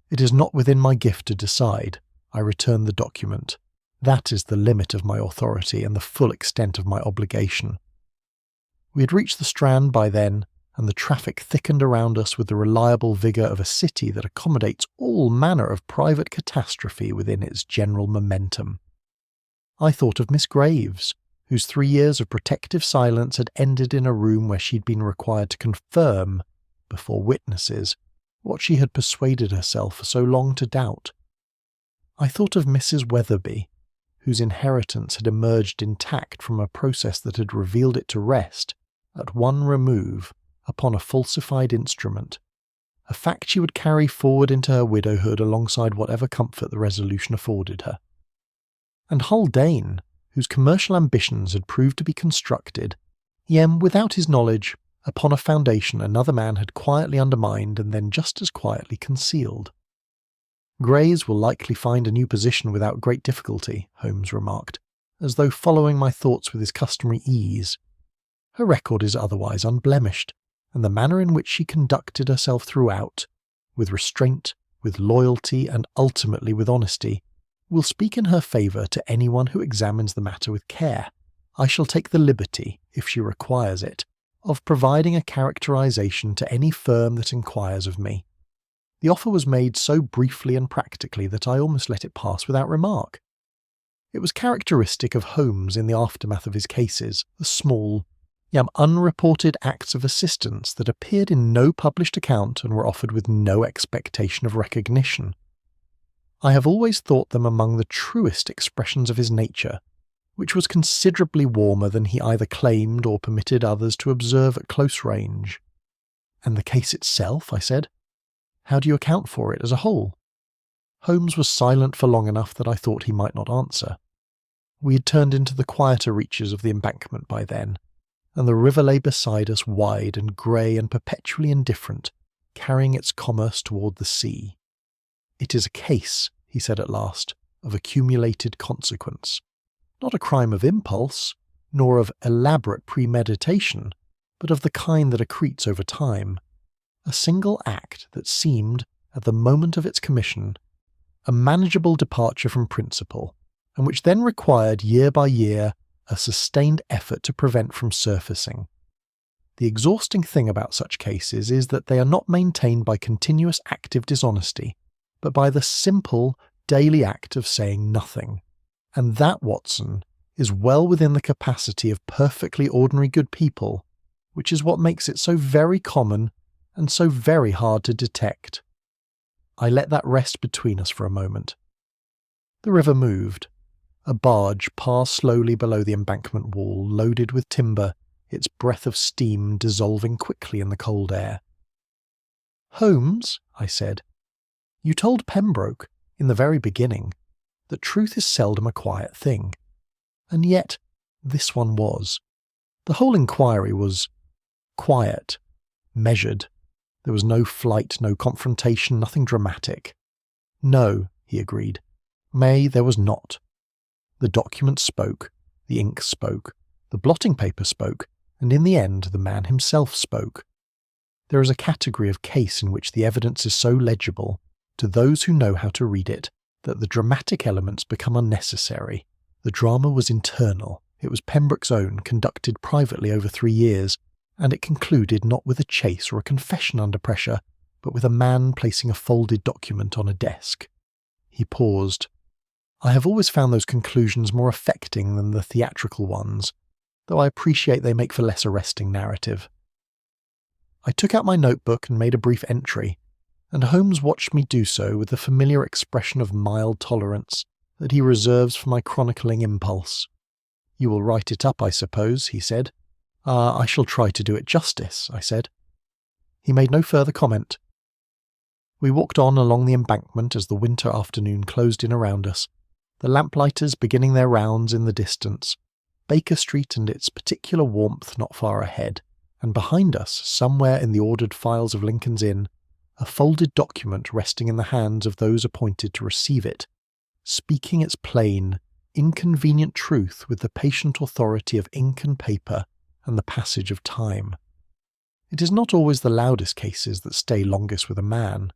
"It is not within my gift to decide." I returned the document. "That is the limit of my authority and the full extent of my obligation." We had reached the Strand by then, and the traffic thickened around us with the reliable vigour of a city that accommodates all manner of private catastrophe within its general momentum. I thought of Miss Graves, whose 3 years of protective silence had ended in a room where she'd been required to confirm, before witnesses, what she had persuaded herself for so long to doubt. I thought of Mrs. Weatherby, whose inheritance had emerged intact from a process that had revealed it to rest, at one remove, upon a falsified instrument, a fact she would carry forward into her widowhood alongside whatever comfort the resolution afforded her. And Haldane, whose commercial ambitions had proved to be constructed, without his knowledge, upon a foundation another man had quietly undermined and then just as quietly concealed. Grays will likely find a new position without great difficulty, Holmes remarked, as though following my thoughts with his customary ease. Her record is otherwise unblemished, and the manner in which she conducted herself throughout, with restraint, with loyalty, and ultimately with honesty, will speak in her favour to anyone who examines the matter with care. I shall take the liberty, if she requires it, of providing a characterization to any firm that inquires of me. The offer was made so briefly and practically that I almost let it pass without remark. It was characteristic of Holmes in the aftermath of his cases, the small, unreported acts of assistance that appeared in no published account and were offered with no expectation of recognition. I have always thought them among the truest expressions of his nature, which was considerably warmer than he either claimed or permitted others to observe at close range. And the case itself, I said. How do you account for it as a whole? Holmes was silent for long enough that I thought he might not answer. We had turned into the quieter reaches of the embankment by then, and the river lay beside us wide and grey and perpetually indifferent, carrying its commerce toward the sea. It is a case, he said at last, of accumulated consequence. Not a crime of impulse, nor of elaborate premeditation, but of the kind that accretes over time. A single act that seemed, at the moment of its commission, a manageable departure from principle, and which then required year by year a sustained effort to prevent from surfacing. The exhausting thing about such cases is that they are not maintained by continuous active dishonesty, but by the simple, daily act of saying nothing. And that, Watson, is well within the capacity of perfectly ordinary good people, which is what makes it so very common and so very hard to detect. I let that rest between us for a moment. The river moved. A barge passed slowly below the embankment wall, loaded with timber, its breath of steam dissolving quickly in the cold air. "Holmes," I said, "you told Pembroke, in the very beginning, that truth is seldom a quiet thing. And yet, this one was. The whole inquiry was quiet, measured. There was no flight, no confrontation, nothing dramatic." "No," he agreed. "May, there was not. The document spoke, the ink spoke, the blotting paper spoke, and in the end the man himself spoke. There is a category of case in which the evidence is so legible, to those who know how to read it, that the dramatic elements become unnecessary. The drama was internal. It was Pembroke's own, conducted privately over 3 years, and it concluded not with a chase or a confession under pressure, but with a man placing a folded document on a desk." He paused. "I have always found those conclusions more affecting than the theatrical ones, though I appreciate they make for less arresting narrative." I took out my notebook and made a brief entry, and Holmes watched me do so with the familiar expression of mild tolerance that he reserves for my chronicling impulse. "You will write it up, I suppose," he said. "I shall try to do it justice," I said. He made no further comment. We walked on along the embankment as the winter afternoon closed in around us, the lamplighters beginning their rounds in the distance, Baker Street and its particular warmth not far ahead, and behind us, somewhere in the ordered files of Lincoln's Inn, a folded document resting in the hands of those appointed to receive it, speaking its plain, inconvenient truth with the patient authority of ink and paper and the passage of time. It is not always the loudest cases that stay longest with a man.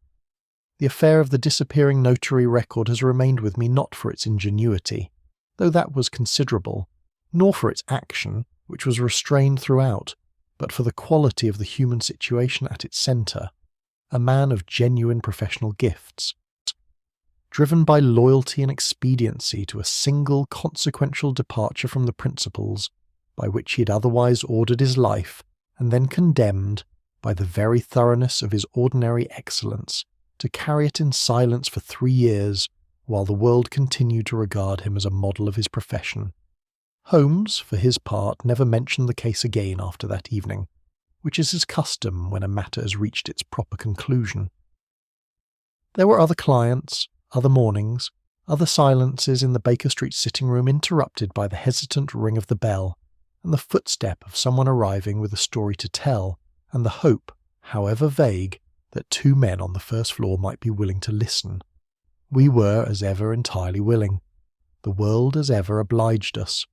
The affair of the disappearing notary record has remained with me not for its ingenuity, though that was considerable, nor for its action, which was restrained throughout, but for the quality of the human situation at its centre, a man of genuine professional gifts, driven by loyalty and expediency to a single consequential departure from the principles by which he had otherwise ordered his life, and then condemned, by the very thoroughness of his ordinary excellence, to carry it in silence for 3 years, while the world continued to regard him as a model of his profession. Holmes, for his part, never mentioned the case again after that evening, which is his custom when a matter has reached its proper conclusion. There were other clients, other mornings, other silences in the Baker Street sitting-room interrupted by the hesitant ring of the bell, and the footstep of someone arriving with a story to tell, and the hope, however vague, that 2 men on the first floor might be willing to listen. We were, as ever, entirely willing. The world, as ever, obliged us,